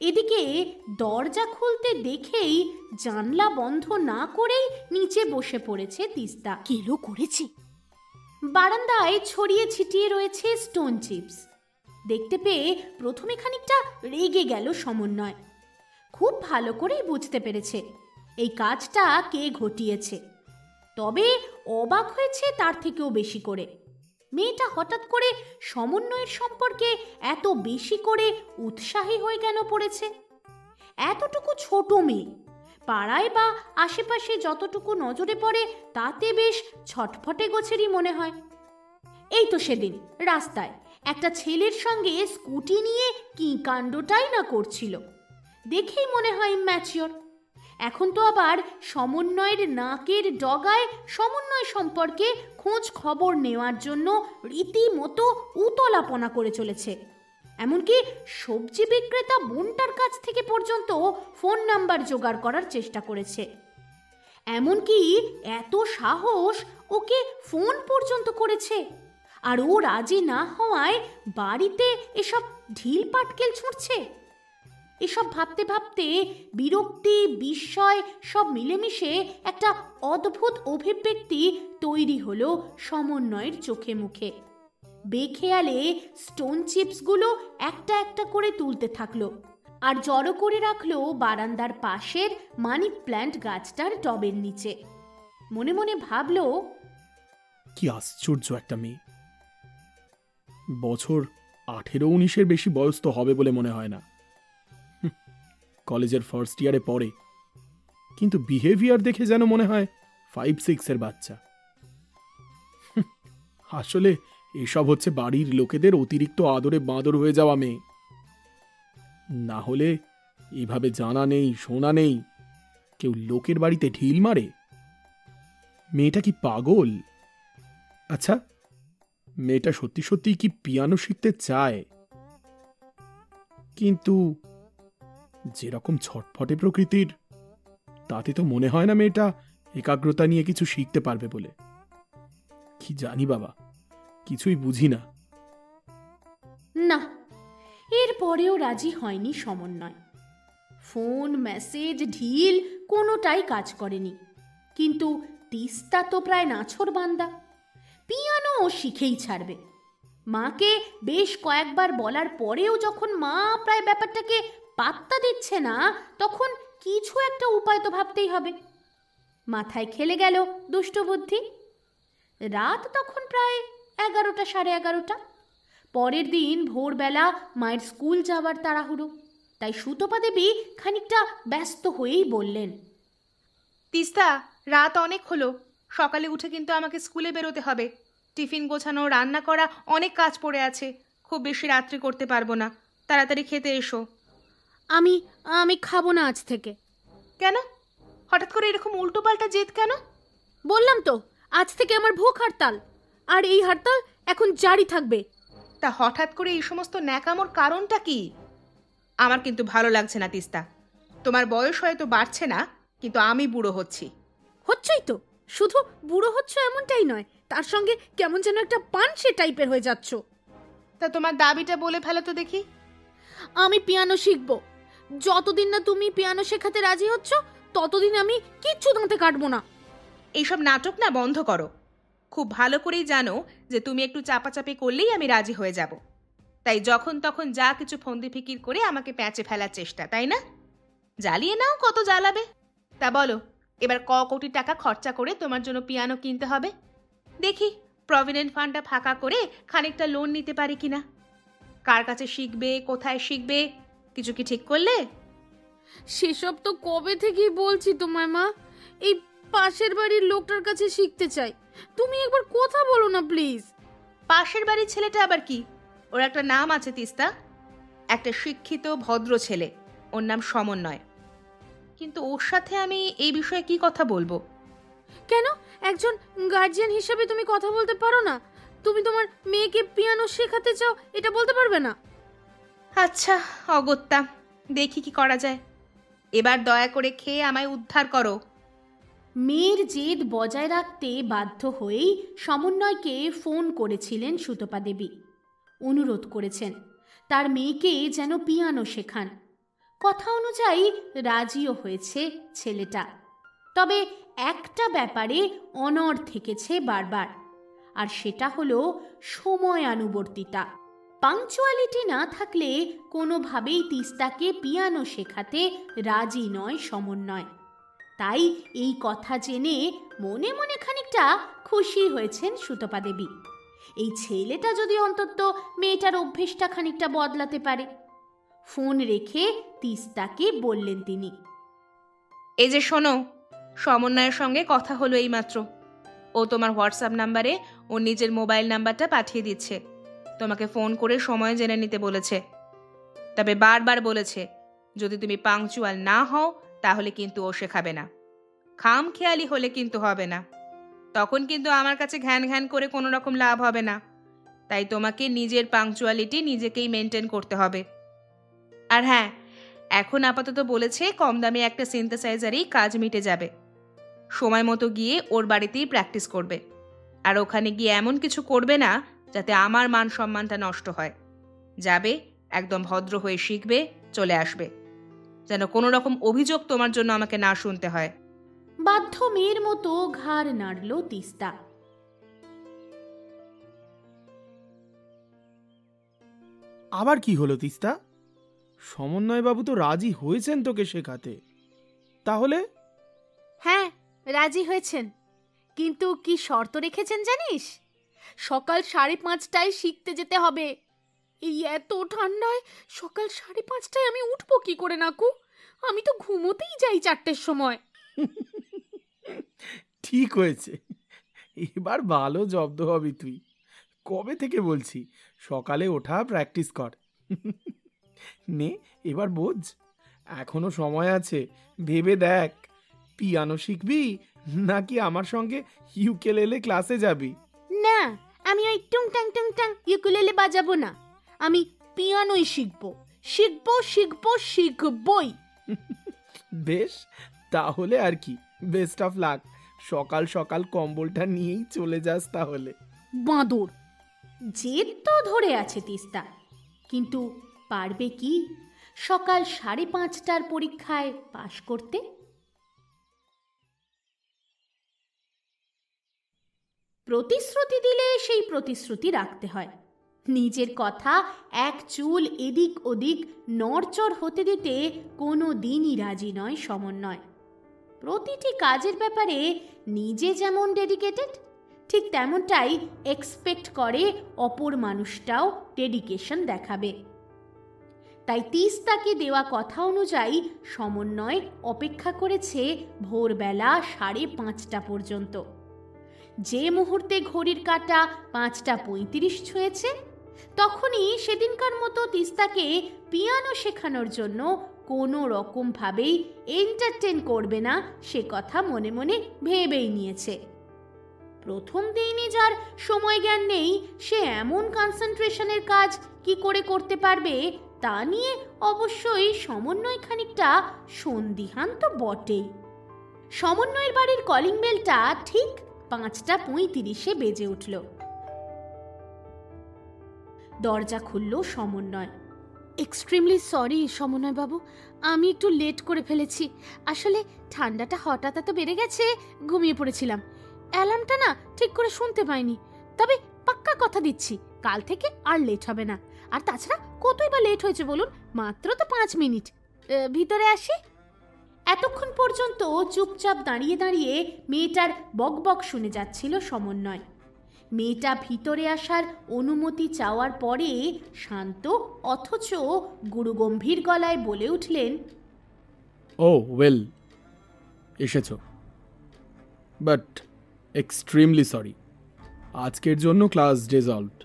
এদিকে দরজা খুলতে দেখেই জানলা বন্ধ না করেই নিচে বসে পড়েছে তিস্তা। কেলো করেছে। বারান্দায় ছড়িয়ে ছিটিয়ে রয়েছে স্টোন চিপস। দেখতে পেয়ে প্রথমে খানিকটা রেগে গেল সমন্বয়। খুব ভালো করেই বুঝতে পেরেছে এই কাজটা কে ঘটিয়েছে, তবে অবাক হয়েছে তার থেকেও বেশি করে। মেয়েটা হঠাৎ করে সমন্বয়ের সম্পর্কে এত বেশি করে উৎসাহী হয়ে কেন পড়েছে? এতটুকু ছোট মেয়ে, পাড়ায় বা আশেপাশে যতটুকু নজরে পড়ে তাতে বেশ ছটফটে গোছেরই মনে হয়। এই তো সেদিন রাস্তায় একটা ছেলের সঙ্গে স্কুটি নিয়ে কি কাণ্ডটাই না করছিল, দেখেই মনে হয় ম্যাচিওর। এখন তো আবার সমন্বয়ের নাকের ডগায় সমন্বয় সম্পর্কে খোঁজ খবর নেওয়ার জন্য রীতিমতো উতলাপনা করে চলেছে। এমনকি সবজি বিক্রেতা বোনটার কাছ থেকে পর্যন্ত ফোন নাম্বার জোগাড় করার চেষ্টা করেছে। এমনকি এত সাহস ওকে ফোন পর্যন্ত করেছে। আর ও রাজি না হওয়ায় বাড়িতে এসব ঢিল পাটকেল ছুঁড়ছে। এসব ভাবতে ভাবতে বিরক্তি, বিস্ময় সব মিলেমিশে একটা অদ্ভুত অভিব্যক্তি তৈরি হলো সমন্বয়ের চোখে মুখে। বেখেয়ালে স্টোন চিপসগুলো একটা একটা করে তুলতে থাকলো আর জড়ো করে রাখলো বারান্দার পাশের মানি প্ল্যান্ট গাছটার টবের নিচে। মনে মনে ভাবলো, কি আশ্চর্য একটা মেয়ে। বছর 18-19 বেশি বয়স তো হবে বলে মনে হয় না। কলেজের ফার্স্ট ইয়ারে পড়ে, কিন্তু বিহেভিয়ার দেখে যেন মনে হয় 5-6 বাচ্চা। আসলে এসব হচ্ছে বাড়ির লোকেদের অতিরিক্ত আদরে বাঁদর হয়ে যাওয়া মেয়ে। না হলে এভাবে জানা নেই শোনা নেই কেউ লোকের বাড়িতে ঢিল মারে। মেয়েটা কি পাগল? আচ্ছা, মেয়েটা সত্যি সত্যি কি পিয়ানো শিখতে চায়? কিন্তু যেরকম ছটফটে প্রকৃতির, তাতে তো মনে হয় না মেয়েটা একাগ্রতা নিয়ে কিছু শিখতে পারবে বলে। কি জানি বাবা, কিছুই বুঝি না। না, এরপরেও রাজি হয়নি সমন্বয়। ফোন, মেসেজ, ঢিল কোনোটাই কাজ করেনি। কিন্তু তিস্তা তো প্রায় নাছোড়বান্দা, পিয়ানো ও শিখেই ছাড়বে। মাকে বেশ কয়েকবার বলার পরেও যখন মা প্রায় ব্যাপারটাকে পাত্তা দিচ্ছে না, তখন কিছু একটা উপায় তো ভাবতেই হবে। মাথায় খেলে গেল দুষ্ট বুদ্ধি। রাত তখন প্রায় 11টা, 11:30। পরের দিন ভোরবেলা মায়ের স্কুল যাবার তাড়াহুড়ো, তাই সুতপা দেবী খানিকটা ব্যস্ত হয়েই বললেন, তিস্তা, রাত অনেক হলো, সকালে উঠে কিন্তু আমাকে স্কুলে বেরোতে হবে। টিফিন গোছানো, রান্না করা, অনেক কাজ পড়ে আছে। খুব বেশি রাত্রি করতে পারবো না, তাড়াতাড়ি খেতে এসো। আমি আমি খাবো না আজ থেকে। কেন হঠাৎ করে এরকম উল্টোপাল্টা জেদ কেন? বললাম তো, আজ থেকে আমার ভোগ হরতাল, আর এই হরতাল এখন জারি থাকবে। তা হঠাৎ করে এই সমস্ত ন্যাকামোর কারণটা কি? আমার কিন্তু ভালো লাগছে না তিস্তা। তোমার বয়স হয়তো বাড়ছে না, কিন্তু আমি বুড়ো হচ্ছি। হচ্ছই তো, শুধু বুড়ো হচ্ছ এমনটাই নয়, তার সঙ্গে কেমন যেন একটা পানসে টাইপের হয়ে যাচ্ছ। তা তোমার দাবিটা বলে ফেলো তো দেখি। আমি পিয়ানো শিখবো। যতদিন না তুমি পিয়ানো শেখাতে রাজি হচ্ছ, ততদিন আমি কিচ্ছু দাঁতে কাটবো না। এইসব নাটক না বন্ধ করো। খুব ভালো করেই জানো যে তুমি একটু চাপাচাপি করলেই আমি রাজি হয়ে যাব। তাই যখন তখন যা কিছু ফন্দি ফিকির করে আমাকে প্যাঁচে ফেলার চেষ্টা, তাই না? জ্বালিয়ে নাও, কত জ্বালাবে। তা বলো, এবার কোটি টাকা খরচা করে তোমার জন্য পিয়ানো কিনতে হবে। দেখি প্রভিডেন্ট ফান্ডটা ফাঁকা করে খানিকটা লোন নিতে পারি কিনা। কার কাছে শিখবে, কোথায় শিখবে, কিছু কি ঠিক করলে? সেসব তো কবে থেকেই বলছি তোমায় মা। এই পাশের বাড়ির লোকটার কাছে শিখতে চাই। তুমি একবার কথা বলো না প্লিজ। পাশের বাড়ির ছেলেটা আবার কি? ওর একটা নাম আছে তিস্তা, একটা শিক্ষিত ভদ্র ছেলে, ওর নাম সমন্বয়। কিন্তু ওর সাথে আমি এই বিষয়ে কি কথা বলবো? কেন, একজন গার্জিয়ান হিসেবে তুমি কথা বলতে পারো না? তুমি তোমার মেয়েকে পিয়ানো শেখাতে চাও, এটা বলতে পারবে না? আচ্ছা অগত্যা, দেখি কি করা যায়। এবার দয়া করে খেয়ে আমায় উদ্ধার করো। মেয়ের জেদ বজায় রাখতে বাধ্য হয়েই সমন্বয়কে ফোন করেছিলেন সুতপা দেবী। অনুরোধ করেছেন তার মেয়েকে যেন পিয়ানো শেখান। কথা অনুযায়ী রাজিও হয়েছে ছেলেটা। তবে একটা ব্যাপারে অনড় থেকেছে বারবার, আর সেটা হলো সময়ানুবর্তিতা। পাংচুয়ালিটি না থাকলে কোনোভাবেই তিস্তাকে পিয়ানো শেখাতে রাজি নয় সমন্বয়। তাই এই কথা জেনে মনে মনে খানিকটা খুশি হয়েছেন সুতপা দেবী। এই ছেলেটা যদি অন্তত মেয়েটার অভ্যেসটা খানিকটা বদলাতে পারে। ফোন রেখে তিস্তাকে বললেন তিনি, এই যে শোনো, সমন্বয়ের সঙ্গে কথা হলো এইমাত্র। ও তোমার হোয়াটসঅ্যাপ নাম্বারে ওর নিজের মোবাইল নাম্বারটা পাঠিয়ে দিচ্ছে। তোমাকে ফোন করে সময় জেনে নিতে বলেছে। তবে বারবার বলেছে যদি তুমি পাংচুয়াল না হও তাহলে কিন্তু ও শেখাবে না। খামখেয়ালি হলে কিন্তু হবে না, তখন কিন্তু আমার কাছে ঘ্যান ঘ্যান করে কোনো রকম লাভ হবে না। তাই তোমাকে নিজের পাংচুয়ালিটি নিজেকেই মেনটেন করতে হবে। আর হ্যাঁ, এখন আপাতত বলেছে কম দামে একটা সিনথেসাইজারেই কাজ মিটে যাবে। সময় মতো গিয়ে ওর বাড়িতেই প্র্যাকটিস করবে। আর ওখানে গিয়ে এমন কিছু করবে না যাতে আমার মান সম্মানটা নষ্ট হয়। যাবে, একদম ভদ্র হয়ে শিখবে, চলে আসবে, যেন কোনো রকম অভিযোগ তোমার জন্য আমাকে না শুনতে হয়। বাধ্য মেয়ের মতো ঘাড় নাড়ল তিস্তা। আবার কি হলো তিস্তা? সমন্বয়বাবু তো রাজি হয়েছেন তোকে শেখাতে, তাহলে? হ্যাঁ, রাজি হয়েছেন, কিন্তু কি শর্ত রেখেছেন জানিস? সকাল 5:30টায় শিখতে যেতে হবে। এই এত ঠান্ডায় সকাল 5:30টায় আমি উঠবো কি করে নাকু? আমি তো ঘুমোতেই যাই 4টের সময়। ঠিক হয়েছে, এবার ভালো জব্দ হবি তুই। কবে থেকে বলছি সকালে ওঠা প্র্যাকটিস কর। নে এবার বোঝ, এখনো সময় আছে, ভেবে দেখ পিয়ানো শিখবি নাকি আমার সঙ্গে ইউকেলেলে ক্লাসে যাবি। না, আমি ওই টুং টাং টুং টাং ইউকুলেলে বাজাবো না, আমি পিয়ানোই শিখবো, শিখবো শিখবো শিখবই। বেশ, তাহলে আর কি, বেস্ট অফ লাক। সকাল সকাল কম্বলটা নিয়েই চলে যাস তাহলে। বাঁদর! জেদ তো ধরে আছে তিস্তা, কিন্তু পারবে কি সকাল 5:30টার পরীক্ষায় পাশ করতে? প্রতিশ্রুতি দিলে সেই প্রতিশ্রুতি রাখতে হয়। নিজের কথা এক চুল এদিক ওদিক নড়চড় হতে দিতে কোনো দিনই রাজি নয় সমন্বয়। প্রতিটি কাজের ব্যাপারে নিজে যেমন ডেডিকেটেড, ঠিক তেমনটাই এক্সপেক্ট করে অপর মানুষটাও ডেডিকেশন দেখাবে। তাই তিস্তাকে দেওয়া কথা অনুযায়ী সমন্বয় অপেক্ষা করেছে ভোরবেলা 5:30টা পর্যন্ত। যে মুহূর্তে ঘড়ির কাঁটা 5:35 ছুঁয়েছে, তখনই সেদিনকার মতো তিস্তাকে পিয়ানো শেখানোর জন্য কোনো রকমভাবেই এন্টারটেন করবে না সে কথা মনে মনে ভেবেই নিয়েছে। প্রথম দিনই যার সময় জ্ঞান নেই, সে এমন কনসেন্ট্রেশনের কাজ কি করে করতে পারবে তা নিয়ে অবশ্যই সমন্বয় খানিকটা সন্দিহান তো বটেই। সমন্বয়ের বাড়ির কলিং বেলটা ঠিক 5:35 বেজে উঠল। দরজা খুলল সমন্বয়। এক্সট্রিমলি সরি সমন্বয় বাবু, আমি একটু লেট করে ফেলেছি। আসলে ঠান্ডাটা হঠাৎ এত বেড়ে গেছে, ঘুমিয়ে পড়েছিলাম। অ্যালার্মটা না ঠিক করে শুনতে পাইনি। তবে পাক্কা কথা দিচ্ছি, কাল থেকে আর লেট হবে না। আর তাছাড়া কতই বা লেট হয়েছে বলুন, মাত্র তো 5 মিনিট। ভিতরে আসি। এতক্ষণ পর্যন্ত চুপচাপ দাঁড়িয়ে দাঁড়িয়ে মেয়েটার বকবক শুনে যাচ্ছিল সমন্বয়। মেয়েটা ভিতরে আসার অনুমতি চাওয়ার পরে শান্ত অথচ গুরুগম্ভীর গলায় বলে উঠলেন, ও ওয়েল, এসেছো, বাট এক্সট্রিমলি সরি, আজকের জন্য ক্লাস ডিসলভড।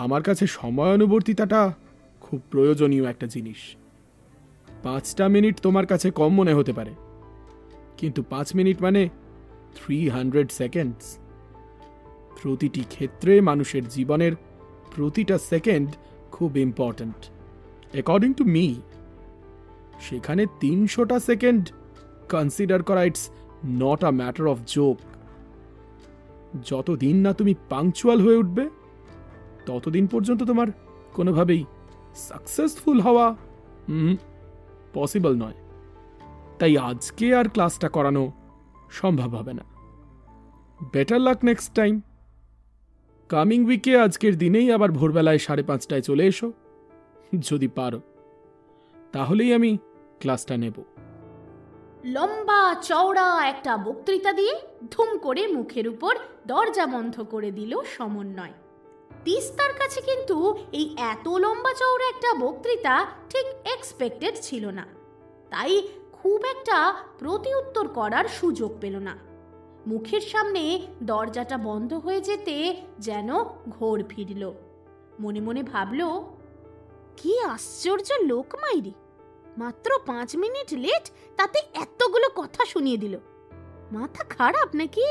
আমার কাছে সময়ানুবর্তিতাটা খুব প্রয়োজনীয় একটা জিনিস। 5টা মিনিট তোমার কাছে কম মনে হতে পারে, কিন্তু 5 মিনিট মানে 300 সেকেন্ডস। প্রতিটি ক্ষেত্রে মানুষের জীবনের প্রতিটা সেকেন্ড খুব ইম্পর্ট্যান্ট অ্যাকর্ডিং টু মি। সেখানে 300টা সেকেন্ড কনসিডার করা it's not a matter of joke. যতদিন না তুমি পাংচুয়াল হয়ে উঠবে, ততদিন পর্যন্ত তোমার কোনোভাবেই সাকসেসফুল হওয়া পসিবল নয়। তাই আজকে আর ক্লাসটা করানো সম্ভব হবে না। Better luck next time. Coming উইকে আজকের দিনেই আবার ভোরবেলায় 5:30টায় চলে এসো যদি পারো, তাহলেই আমি ক্লাসটা নেব। লম্বা চওড়া একটা বক্তৃতা দিয়ে ধুম করে মুখের উপর দরজা বন্ধ করে দিল সমন্বয়। তিস্তার কাছে কিন্তু এই এত লম্বা চওড়া একটা বক্তৃতা ঠিক এক্সপেক্টেড ছিল না, তাই খুব একটা প্রতিউত্তর করার সুযোগ পেল না। মুখের সামনে দরজাটা বন্ধ হয়ে যেতে যেন ঘোর ফিরল। মনে মনে ভাবল, কি আশ্চর্য লোক মাইরি, মাত্র 5 মিনিট লেট, তাতে এতগুলো কথা শুনিয়ে দিল। মাথা খারাপ নাকি?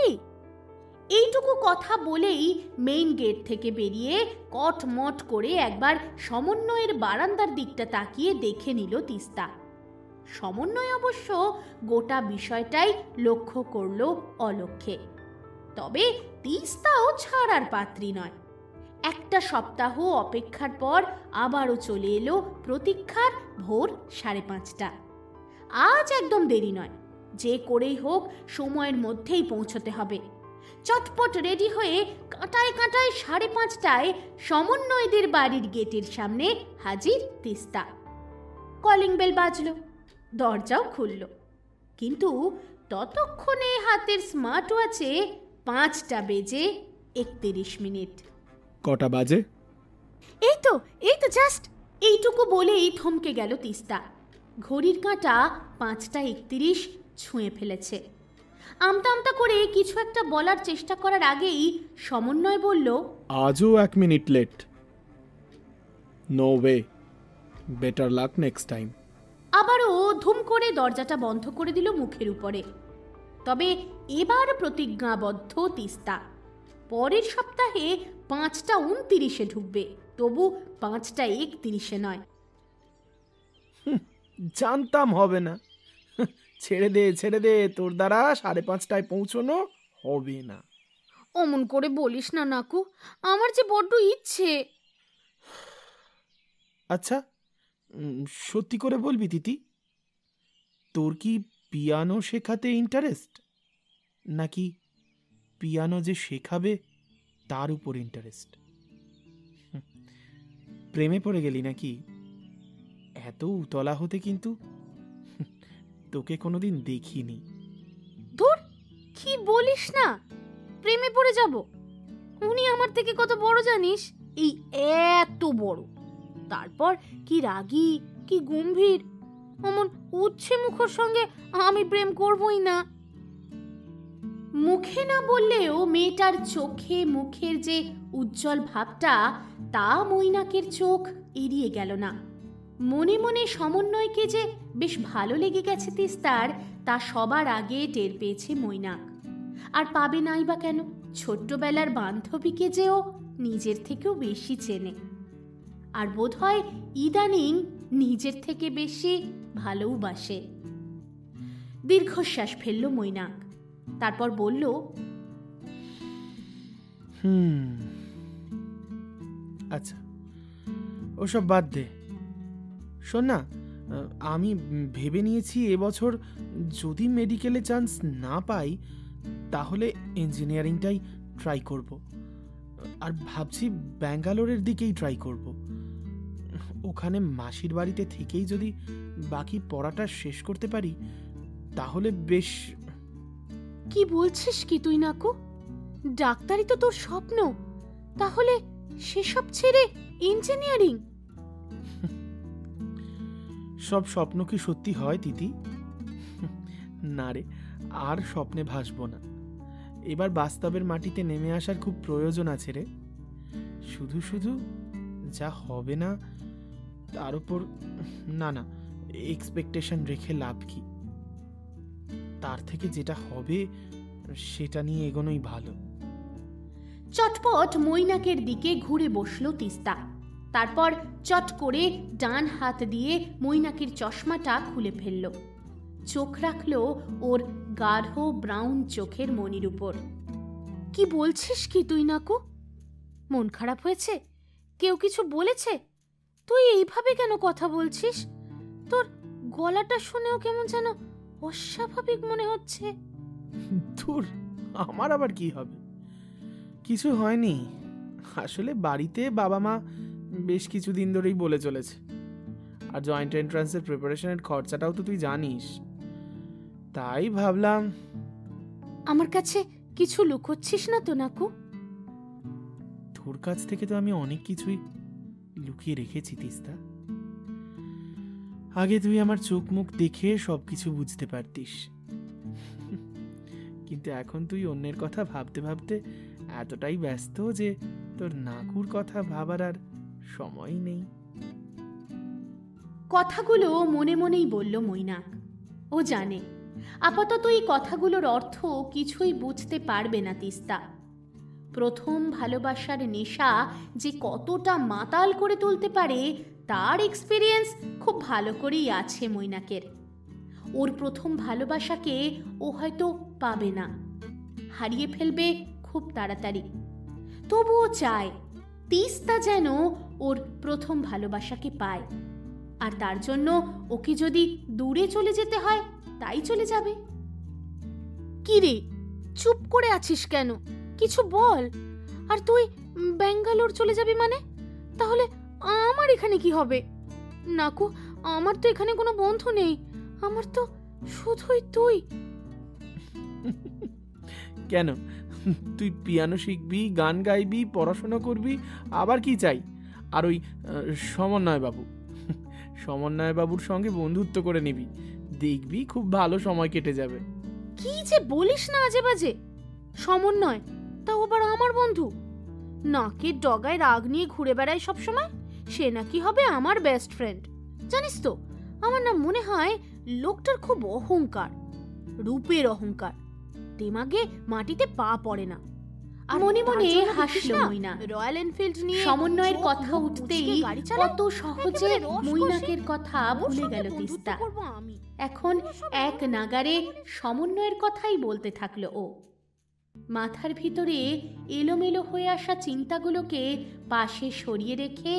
এইটুকু কথা বলেই মেইন গেট থেকে বেরিয়ে কটমট করে একবার সমন্বয়ের বারান্দার দিকটা তাকিয়ে দেখে নিল তিস্তা। সমন্বয় অবশ্য গোটা বিষয়টাই লক্ষ্য করল অলক্ষ্যে। তবে তিস্তাও ছাড়ার পাত্রী নয়। একটা সপ্তাহ অপেক্ষার পর আবারও চলে এলো প্রতীক্ষার ভোর 5:30। আজ একদম দেরি নয়, যে করেই হোক সময়ের মধ্যেই পৌঁছতে হবে। চটপট রেডি হয়ে কাঁটায় কাঁটায় 5:30টায় সমন্বয়দের বাড়ির গেটের সামনে হাজির তিস্তা। কলিং বেল বাজলো, দরজাও খুলল, কিন্তু ততক্ষণে হাতের স্মার্ট ওয়াচে 5:31। কটা বাজে? এই তো জাস্ট। এইটুকু বলেই থমকে গেল তিস্তা। ঘড়ির কাঁটা 5:31 ছুঁয়ে ফেলেছে। আমতা আমতা করে কিছু একটা বলার চেষ্টা করার আগেই সমন্বয় বলল, আজও 1 minute late. No way, better luck next time. আবারও ধুম করে দরজাটা বন্ধ করে দিল মুখের উপরে। তবে এবার প্রতিজ্ঞাবদ্ধ তিস্তা, পরের সপ্তাহে 5:29 ঢুকবে, তবু 5:31 নয়। জানতাম হবে না। ছেড়ে দে, তোর দ্বারা 5:30টায় পৌঁছানো হবে না। অমন করে বলিস না নাকু, আমার যে বড্ড ইচ্ছে। আচ্ছা, সত্যি করে বলবি তিতি, তোর কি পিয়ানো শেখাতে ইন্টারেস্ট, নাকি পিয়ানো যে শেখাবে তার উপর ইন্টারেস্ট? প্রেমে পড়ে গেলি নাকি? এত উতলা হতে কিন্তু তোকে কোনোদিন দেখিনি। ধুর, কি বলিস না, প্রেমে পড়ে যাব? উনি আমার থেকে কত বড় জানিস? এই এত বড়। তারপর কি রাগী, কি গম্ভীর। অমন উচ্ছে মুখর সঙ্গে আমি প্রেম করবই না। মুখে না বললেও মেয়েটার চোখে মুখের যে উজ্জ্বল ভাবটা, তা মৈনাকের চোখ এড়িয়ে গেল না। মনে মনে সমন্বয়কে যে বেশ ভালো লেগে গেছে তিস্তার, তা সবার আগে টের পেয়েছে মৈনাক। আর পাবে নাই বা কেন? ছোট্টবেলার বান্ধবীকে যেও নিজের থেকেও বেশি চেনে, আর বোধহয় ইদানিং নিজের থেকে বেশি ভালোবাসে। দীর্ঘশ্বাস ফেলল মৈনাক, তারপর বলল, আচ্ছা, ওসব বাদ দে। শোন না, আমি ভেবে নিয়েছি এবছর যদি মেডিকেলে চান্স না পাই তাহলে ইঞ্জিনিয়ারিংটাই ট্রাই করব। আর ভাবছি ব্যাঙ্গালোরের দিকেই ট্রাই করব। ওখানে মাসির বাড়িতে থেকেই যদি বাকি পড়াটা শেষ করতে পারি তাহলে বেশ। কি বলছিস কি তুই নাকু? ডাক্তারি তো তোর স্বপ্ন, তাহলে সেসব ছেড়ে ইঞ্জিনিয়ারিং? সব স্বপ্ন কি সত্যি হয় তিতি? না রে, আর স্বপ্নে ভাসবো না। এবার বাস্তবের মাটিতে নেমে আসার খুব প্রয়োজন আছে রে। শুধু শুধু যা হবে না তার উপর না এক্সপেকটেশন রেখে লাভ কি? তার থেকে যেটা হবে সেটা নিয়ে এগোনোই ভালো। চটপট মৈনাকের দিকে ঘুরে বসলো তিস্তা। তারপর চট করে ডান হাত দিয়ে মৈনাকের চশমাটা খুলে ফেলল। চোখ রাখলো ওর গাঢ় ব্রাউন চোখের মনির উপর। কি বলছিস কি তুই নাকু? মন খারাপ হয়েছে? কেউ কিছু বলেছে? তুই এইভাবে কেন কথা বলছিস? তোর গলাটা শুনেও কেমন যেন অস্বাভাবিক মনে হচ্ছে। ধুর, আমার আবার কি হবে? কিছু হয়নি। আসলে বাড়িতে বাবা মা বেশ কিছুদিন ধরেই বলে চলেছে, আর জয়েন্ট এন্ট্রান্সের প্রিপারেশনের খরচাটাও তো তুই জানিস। তাই ভাবলাম। আমার কাছে কিছু লুকোচ্ছিস না তো নাকু? তোর কাছ থেকে তো আমি অনেক কিছুই লুকিয়ে রেখেছি তিস্তা। আগে তুই আমার চোখ মুখ দেখে সবকিছু বুঝতে পারতিস, কিন্তু এখন তুই অন্যের কথা ভাবতে ভাবতে এতটাই ব্যস্ত যে তোর নাকুর কথা ভাবার আর সময় নেই। কথাগুলো মনে মনেই বলল মৈনাক। ও জানে আপাতত এই কথাগুলোর অর্থ কিছুই বুঝতে পারবে না তিস্তা। প্রথম ভালোবাসার নেশা যে কতটা মাতাল করে তুলতে পারে তার এক্সপিরিয়েন্স খুব ভালো করেই আছে মৈনাকের। ওর প্রথম ভালোবাসাকে ও হয়তো পাবে না, হারিয়ে ফেলবে খুব তাড়াতাড়ি। তবুও চায় তিস্তা যেন ওর প্রথম ভালোবাসাকে পায়, আর তার জন্য ওকে যদি দূরে চলে যেতে হয় তাই চলে যাবে। কি রে, চুপ করে আছিস কেন? কিছু বল। আর তুই ব্যাঙ্গালোর চলে যাবি মানে? তাহলে আমার এখানে কি হবে? নাকু, আমার তো এখানে কোনো বন্ধু নেই, আমার তো শুধুই তুই। কেন, তুই পিয়ানো শিখবি, গান গাইবি, পড়াশোনা করবি, আবার কি চাই? আর ওই সমন্বয় বাবুর সঙ্গে বন্ধুত্ব করে নিবি, দেখবি খুব ভালো সময় কেটে যাবে। কি যে বলিস না আজে বাজে। সমন্বয়, তাও আবার আমার বন্ধু? নাকের ডগায় রাগ নিয়ে ঘুরে বেড়ায় সব সময়, সে নাকি হবে আমার বেস্ট ফ্রেন্ড। জানিস তো, আমার না মনে হয় লোকটার খুব অহংকার, রূপের অহংকার, দিমাগে মাটিতে পা পড়ে না। আর মনে মনে হাসল মইনা। রয়্যাল এনফিল্ড নিয়ে সমন্বয়ের কথা উঠতেই কত সহজে মৈনাকের কথা ভুলে গেল তিস্তা। এখন এক নাগারে সমন্বয়ের কথাই বলতে থাকলো ও। মাথার ভিতরে এলোমেলো হয়ে আসা চিন্তাগুলোকে পাশে সরিয়ে রেখে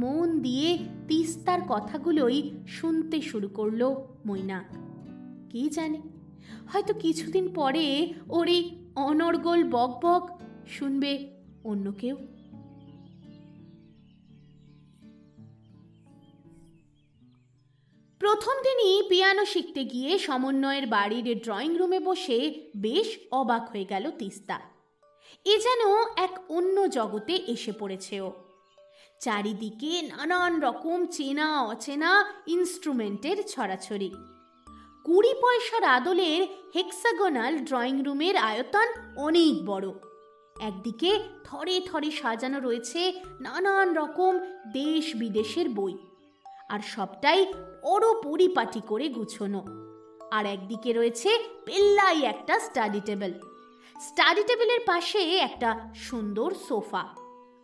মন দিয়ে তিস্তার কথাগুলোই শুনতে শুরু করলো মৈনাক। কে জানে, হয়তো কিছুদিন পরে ওর এই অনর্গল বকবক শুনবে অন্য কেউ। প্রথম দিনই পিয়ানো শিখতে গিয়ে সমন্বয়ের বাড়ির ড্রয়িং রুমে বসে বেশ অবাক হয়ে গেল তিস্তা। এ যেন এক অন্য জগতে এসে পড়েছে ও। চারিদিকে নানান রকম চেনা অচেনা ইনস্ট্রুমেন্টের ছড়াছড়ি। 20 পয়সার আদলের হেক্সাগোনাল ড্রয়িং রুমের আয়তন অনেক বড়। একদিকে থরে থরে সাজানো রয়েছে নানান রকম দেশ বিদেশের বই, আর সবটাই বড় পরিপাটি করে গুছানো। আর একদিকে রয়েছে পেল্লাই একটা স্টাডি টেবিল। স্টাডি টেবিলের পাশে একটা সুন্দর সোফা,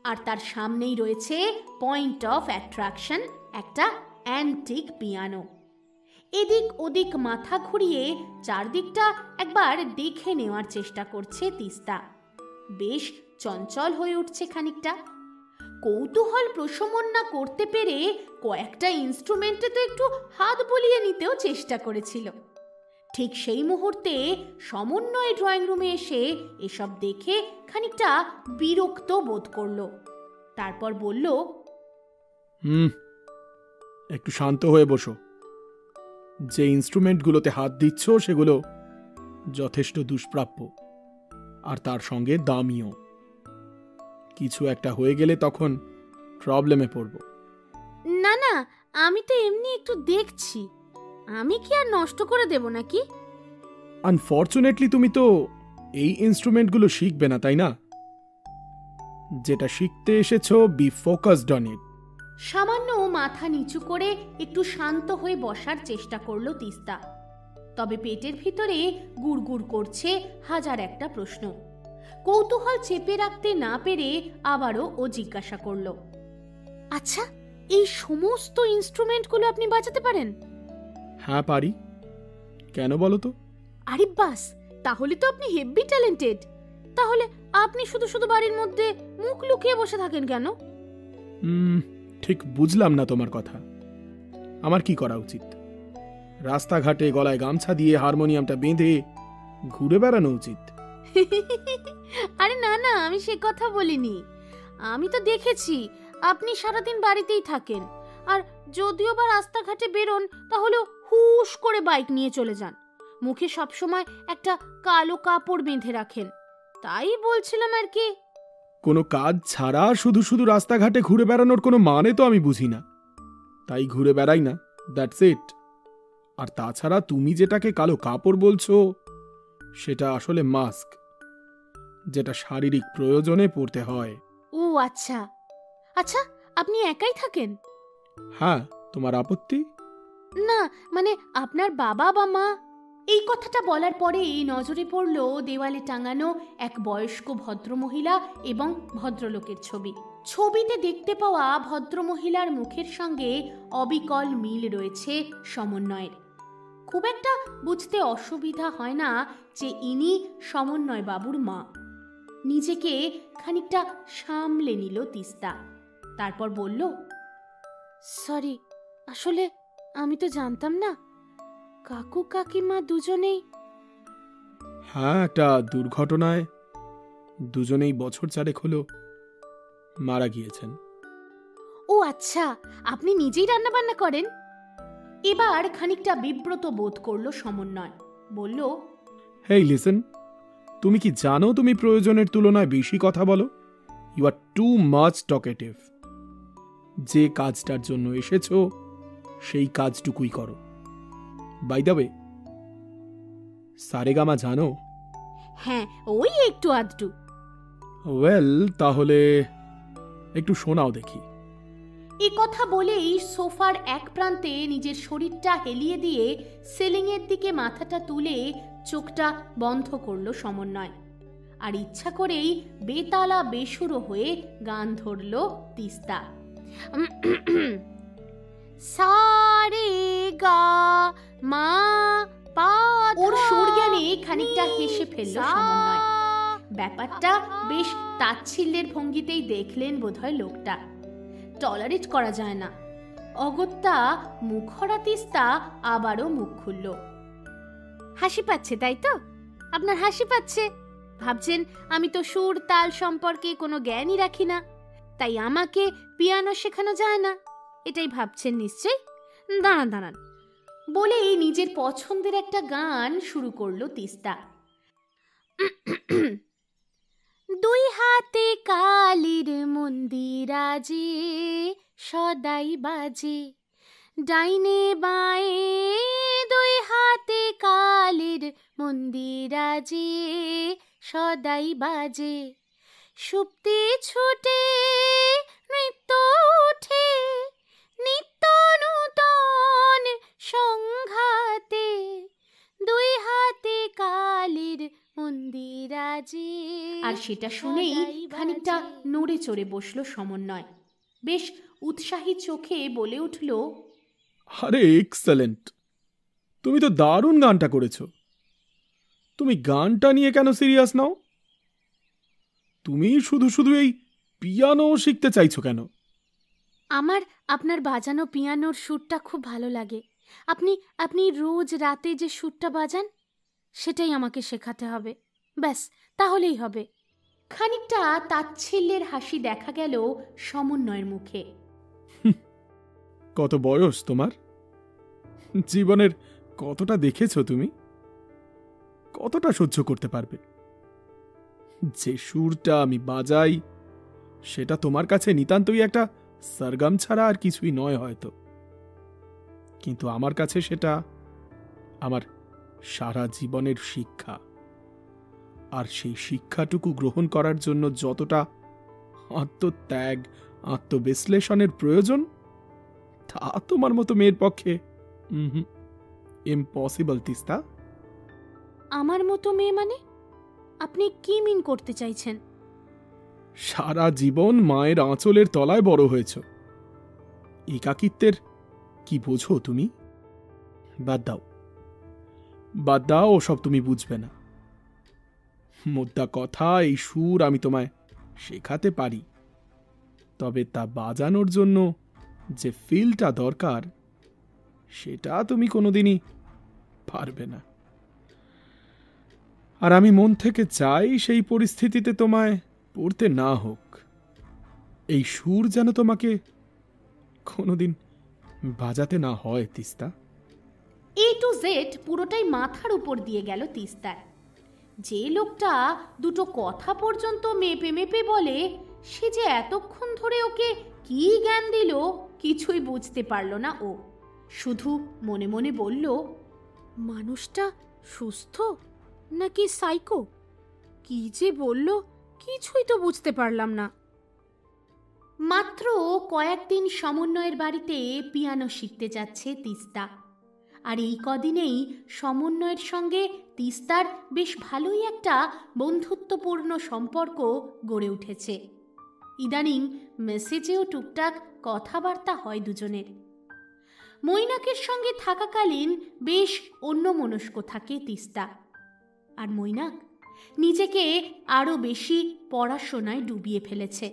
আর তার সামনেই রয়েছে পয়েন্ট অফ অ্যাট্রাকশন, একটা অ্যান্টিক পিয়ানো। এদিক ওদিক মাথা ঘুরিয়ে চারদিকটা একবার দেখে নেওয়ার চেষ্টা করছে তিস্তা। বেশ চঞ্চল হয়ে উঠছে খানিকটা। কৌতূহল প্রশমন না করতে পেরে কয়েকটা ইনস্ট্রুমেন্টে তো একটু হাত বুলিয়ে নিতেও চেষ্টা করেছিল। ঠিক সেই মুহূর্তে সমন্বয় ড্রয়িং রুমে এসে এসব দেখে খানিকটা বিরক্ত বোধ করলো। তারপর বলল, একটু শান্ত হয়ে বসো। যে ইনস্ট্রুমেন্টগুলোতে হাত দিচ্ছ সেগুলো যথেষ্ট দুষ্প্রাপ্য, আর তার সঙ্গে দামিও। কিছু একটা হয়ে গেলে তখন প্রবলেমে পড়ব। না না, আমি তো এমনি একটু দেখছি, আমি কি আর নষ্ট করে দেব নাকি? আনফরচুনেটলি তুমি তো এই ইনস্ট্রুমেন্টগুলো শিখবে না, তাই না? যেটা শিখতে এসেছো, বি ফোকাসড অন ইট। সামান্য মাথা নিচু করে একটু শান্ত হয়ে বসার চেষ্টা করলো তিস্তা। তবে পেটের ভিতরে গুড়গুড় করছে হাজার একটা প্রশ্ন। কৌতূহল চেপে রাখতে না পেরে আবারও ও জিজ্ঞাসা করলো, আচ্ছা, এই সমস্ত ইনস্ট্রুমেন্টগুলো আপনি বাজাতে পারেন? হ্যাঁ পারি। কেন বলো তো? আরে বাস, তাহলে তো আপনি হেভি ট্যালেন্টেড। তাহলে আপনি শুধু শুধু বাড়ির মধ্যে মুখ লুকিয়ে বসে থাকেন কেন? ঠিক বুঝলাম না তোমার কথা। আমার কি করা উচিত? রাস্তাঘাটে গলায় গামছা দিয়ে হারমোনিয়ামটা বেঁধে ঘুরে বেড়ানো উচিত? আরে না না, আমি সে কথা বলিনি। আমি তো দেখেছি আপনি সারাদিন বাড়িতেই থাকেন, আর যদিও বা রাস্তাঘাটে বেরোন তাহলে হুশ করে বাইক নিয়ে চলে যান। মুখে সবসময় একটা কালো কাপড় বেঁধে রাখেন। তাই বলছিলাম আর কি। কোনো কাজ ছাড়া শুধু শুধু রাস্তাঘাটে ঘুরে বেড়ানোর কোনো মানে তো আমি বুঝি না, তাই ঘুরে বেড়াই না, দ্যাটস ইট। আর তাছাড়া তুমি যেটাকে কালো কাপড় বলছো সেটা আসলে মাস্ক, যেটা শারীরিক প্রয়োজনে পরতে হয়। ও আচ্ছা আচ্ছা, আপনি একাই থাকেন? হ্যাঁ, তোমার আপত্তি? না মানে আপনার বাবা বা মা? এই কথাটা বলার পরেই নজরে পড়ল দেওয়ালে টাঙানো এক বয়স্ক ভদ্রমহিলা এবং ভদ্রলোকের ছবি। ছবিতে দেখতে পাওয়া ভদ্রমহিলার মুখের সঙ্গে অবিকল মিল রয়েছে সমন্বয়ের। খুব একটা বুঝতে অসুবিধা হয় না যে ইনি সমন্বয় বাবুর মা। নিজেকে খানিকটা সামলে নিল তিস্তা। তারপর বলল, সরি, আসলে আমি তো জানতাম না কাকু কাকিমা দুজনেই। হ্যাঁ, একটা দুর্ঘটনায় দুজনেই বছর 4 হলো মারা গিয়েছেন। ও আচ্ছা, আপনি নিজেই রান্না বান্না করেন? এবার খানিকটা বিব্রত বোধ করলো সমন্বয়। বলল, হেই লিসেন, তুমি কি জানো তুমি প্রয়োজনের তুলনায় বেশি কথা বলো? You are too much talkative. যে কাজটার জন্য এসেছো সেই কাজটুকুই করো। বাই দ্য ওয়ে, সারেগামা জানো? হ্যাঁ, ওই একটু আধটু। ওয়েল, তাহলে একটু শোনাও দেখি। এ কথা বলেই সোফার এক প্রান্তে নিজের শরীরটা হেলিয়ে দিয়ে সিলিংয়ের দিকে মাথাটা তুলে চোখটা বন্ধ করলো সমন্বয়। আর ইচ্ছা করেই বেতালা বেসুরো হয়ে গান ধরল তিস্তা। সারে গা মা পা। ওর সুর জ্ঞানে খানিকটা হেসে ফেলল সমন্বয়। ব্যাপারটা বেশ তাচ্ছিল্যের ভঙ্গিতেই দেখলেন বোধহয় লোকটা। টলারেট করা যায় না। অগত্যা মুখরা তিস্তা আবারও মুখ খুলল। হাসি পাচ্ছে তাই তো? আপনার হাসি পাচ্ছে? ভাবছেন আমি তো সুর তাল সম্পর্কে কোনো জ্ঞানই রাখি না, তাই আমাকে পিয়ানো শেখানো যায় না, এটাই ভাবছেন নিশ্চয়ই। দাঁড়ান দাঁড়ান বলেই নিজের পছন্দের একটা গান শুরু করলো তিস্তা। দুই হাতে কালির মন্দিরাজে সদাই বাজে, ডাইনে বাঁয়ে দুই হাতে কালির মন্দিরাজে সদাই বাজে, সুপ্তি ছুটে নৃত্য উঠে নিত্য নূতন সংঘাতে, দুই হাতে কালির মন্দিরাজে। আর সেটা শুনেই খানিকটা নড়ে চড়ে বসলো সমন্বয়। বেশ উৎসাহী চোখে বলে উঠল, আরে এক্সেলেন্ট, তুমি তো দারুণ গানটা করেছো। তুমি গানটা নিয়ে কেন সিরিয়াস নাও? তুমি শুধু শুধু এই পিয়ানো শিখতে চাইছো কেন? আমার আপনার বাজানো পিয়ানোর সুরটা খুব ভালো লাগে। আপনি আপনি রোজ রাতে যে সুরটা বাজান সেটাই আমাকে শেখাতে হবে, ব্যাস তাহলেই হবে। খানিকটা তাচ্ছিল্যের হাসি দেখা গেল সমন্বয়ের মুখে। কত বয়স তোমার? জীবনের কতটা দেখেছো তুমি? কতটা সহ্য করতে পারবে? যে সুরটা আমি বাজাই সেটা তোমার কাছে নিতান্তই একটা সরগম ছাড়া আর কিছুই নয় হয়তো, কিন্তু আমার কাছে সেটা আমার সারা জীবনের শিক্ষা। আর সেই শিক্ষাটুকু গ্রহণ করার জন্য যতটা আত্মত্যাগ, আত্মবিশ্লেষণের প্রয়োজন, তা তোমার মতো মেয়ের পক্ষে ইম্পসিবল তিস্তা। আমার মতো মেয়ে মানে? আপনি কি মিন করতে চাইছেন? সারা জীবন মায়ের আঁচলের তলায় বড় হয়েছ, একাকিত্বের কি বোঝো তুমি? বাদ দাও, বাদ দাও, ওসব তুমি বুঝবে না। মোদ্দা কথা, এই সুর আমি তোমায় শেখাতে পারি, তবে তা বাজানোর জন্য যে ফিলটা দরকার সেটা তুমি কোনোদিনই পারবে না। আর আমি মন থেকে চাই সেই পরিস্থিতিতে তোমায় পড়তে না হোক। এই সুর যেন তোমাকে কোনোদিন বাজাতে না হয় তিস্তা। এ টু জেড পুরোটাই মাথার উপর দিয়ে গেল তিস্তার। যে লোকটা দুটো কথা পর্যন্ত মেপে মেপে বলে, সে যে এতক্ষণ ধরে ওকে কি জ্ঞান দিল কিছুই বুঝতে পারল না ও। শুধু মনে মনে বলল, মানুষটা সুস্থ নাকি সাইকো? কি যে বলল কিছুই তো বুঝতে পারলাম না। মাত্র কয়েকদিন সমন্বয়ের বাড়িতে পিয়ানো শিখতে যাচ্ছে তিস্তা। আর এই কদিনেই সমন্বয়ের সঙ্গে তিস্তার বেশ ভালোই একটা বন্ধুত্বপূর্ণ সম্পর্ক গড়ে উঠেছে। ইদানিং মেসেজেও টুকটাক কথাবার্তা হয় দুজনের। মৈনাকের সঙ্গে থাকাকালীন বেশ অন্যমনস্ক থাকে তিস্তা, আর মৈনাক নিজেকে আরো বেশি পড়াশোনায় ডুবিয়ে ফেলেছে।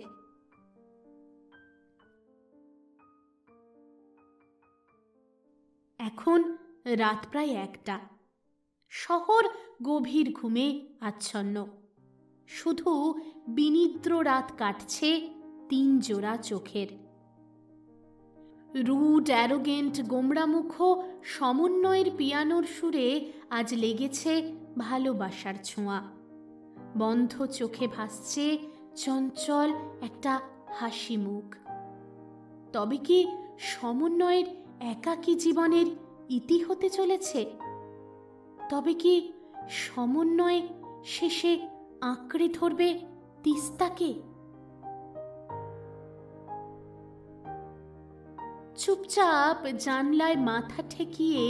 এখন রাত প্রায় 1টা। শহর গভীর ঘুমে আচ্ছন্ন। শুধু বিনিদ্র রাত কাটছে 3 জোড়া চোখের। রুড অ্যারোগেন্ট গোমরামুখ সমন্বয়ের পিয়ানোর সুরে আজ লেগেছে ভালোবাসার ছোঁয়া। বন্ধ চোখে ভাসছে চঞ্চল একটা হাসি মুখ। তবে কি সমন্বয়ের একাকী জীবনের ইতি হতে চলেছে? তবে কি সমন্বয় শেষে আঁকড়ে ধরবে তিস্তাকে? চুপচাপ জানলায় মাথা ঠেকিয়ে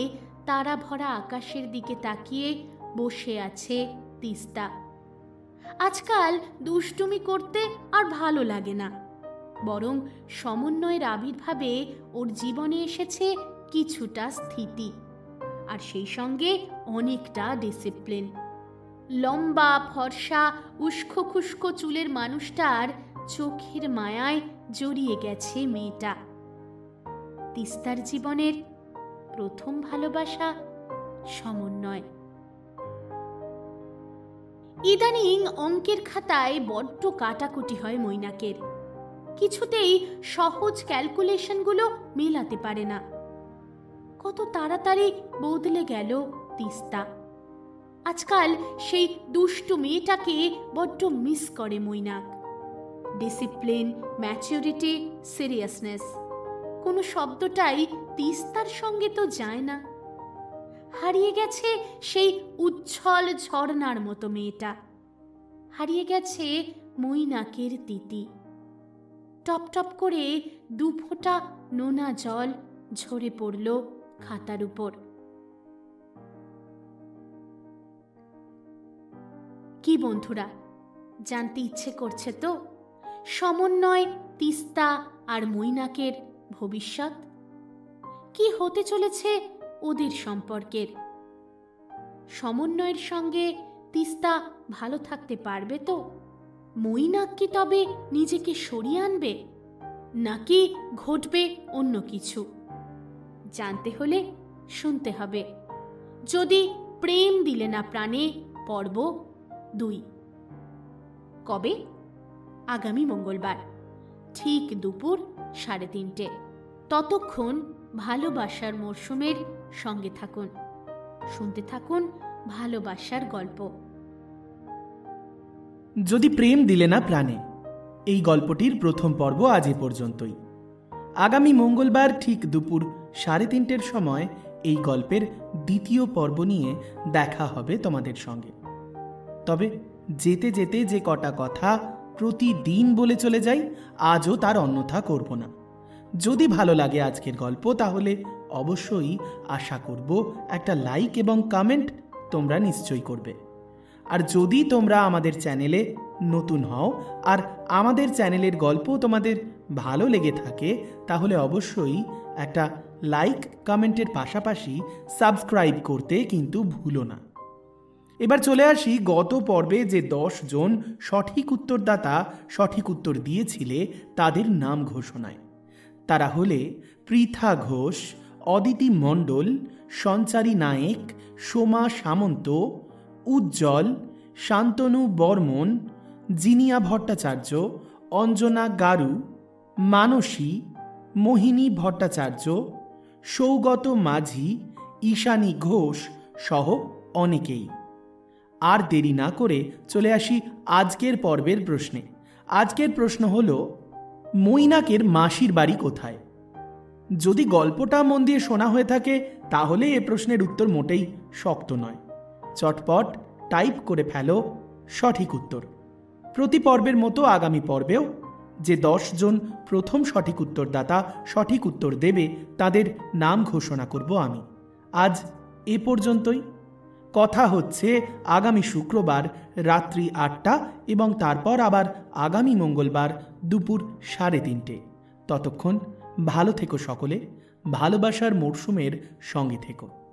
তারা ভরা আকাশের দিকে তাকিয়ে বসে আছে তিস্তা। আজকাল দুষ্টুমি করতে আর ভালো লাগে না, বরং সমন্বয়ের আবির্ভাবে ওর জীবনে এসেছে কিছুটা স্থিতি, আর সেই সঙ্গে অনেকটা ডিসিপ্লিন। লম্বা ফর্সা উস্কো খুস্কো চুলের মানুষটার চোখের মায়ায় জড়িয়ে গেছে মেয়েটা। তিস্তার জীবনের প্রথম ভালোবাসা সমন্বয়। ইদানিং অঙ্কের খাতায় বড্ড কাটাকুটি হয় মৈনাকের। কিছুতেই সহজ ক্যালকুলেশনগুলো মেলাতে পারে না। কত তাড়াতাড়ি বদলে গেল তিস্তা। আজকাল সেই দুষ্টু মেয়েটাকে বড্ড মিস করে মৈনাক। ডিসিপ্লিন, ম্যাচুরিটি, সিরিয়াসনেস, কোনো শব্দটাই তিস্তার সঙ্গে তো যায় না। হারিয়ে গেছে সেই উচ্ছল ঝর্ণার মতো মেয়েটা। হারিয়ে গেছে মৈনাকের তিতি। টপ টপ করে 2 ফোঁটা নোনা জল ঝরে পড়ল খাতার উপর। কি বন্ধুরা, জানতে ইচ্ছে করছে তো সমন্বয়, তিস্তা আর মৈনাকের ভবিষ্যৎ? কি হতে চলেছে ওদের সম্পর্কের? সমন্বয়ের সঙ্গে তিস্তা ভালো থাকতে পারবে তো? মৈনাক কি তবে নিজেকে সরিয়ে আনবে, নাকি ঘটবে অন্য কিছু? জানতে হলে শুনতে হবে যদি প্রেম দিলে না প্রাণে পর্ব 2। কবে? আগামী মঙ্গলবার ঠিক দুপুর 3:30। ততক্ষণ ভালোবাসার মরশুমের সঙ্গে থাকুন, শুনতে থাকুন ভালোবাসার গল্প। যদি প্রেম দিলে না প্রাণে, এই গল্পটির প্রথম পর্ব আজ এ পর্যন্তই। আগামী মঙ্গলবার ঠিক দুপুর 3:30 সময় এই গল্পের দ্বিতীয় পর্ব নিয়ে দেখা হবে তোমাদের সঙ্গে। তবে যেতে যেতে যে কটা কথা প্রতিদিন বলে চলে যাই, আজও তার অন্যথা করব না। যদি ভালো লাগে আজকের গল্প, তাহলে অবশ্যই আশা করব একটা লাইক এবং কমেন্ট তোমরা নিশ্চয়ই করবে। আর যদি তোমরা আমাদের চ্যানেলে নতুন হও আর আমাদের চ্যানেলের গল্প তোমাদের ভালো লেগে থাকে, তাহলে অবশ্যই একটা লাইক কমেন্টের পাশাপাশি সাবস্ক্রাইব করতে কিন্তু ভুলো না। এবার চলে আসি গত পর্বে যে 10 জন সঠিক উত্তরদাতা সঠিক উত্তর দিয়েছিলে তাদের নাম ঘোষণায়। তারা হলে পৃথা ঘোষ, অদিতি মণ্ডল, সঞ্চারী নায়েক, সোমা সামন্ত, উজ্জ্বল, শান্তনু বর্মন, জিনিয়া ভট্টাচার্য, অঞ্জনা গারু, মানসী, মোহিনী ভট্টাচার্য, সৌগত মাঝি, ঈশানী ঘোষ সহ অনেকেই। আর দেরি না করে চলে আসি আজকের পর্বের প্রশ্নে। আজকের প্রশ্ন হল, মৈনাকের মাসির বাড়ি কোথায়? যদি গল্পটা মন দিয়ে শোনা হয়ে থাকে তাহলে এ প্রশ্নের উত্তর মোটেই শক্ত নয়। চটপট টাইপ করে ফেলো সঠিক উত্তর। প্রতি পর্বের মতো আগামী পর্বেও যে 10 জন প্রথম সঠিক উত্তরদাতা সঠিক উত্তর দেবে তাদের নাম ঘোষণা করব আমি। আজ এ পর্যন্তই। কথা হচ্ছে আগামী শুক্রবার রাত্রি 8টা এবং তারপর আবার আগামী মঙ্গলবার দুপুর 3:30। ততক্ষণ ভালো থেকো সকলে, ভালোবাসার মরশুমের সঙ্গে থেকো।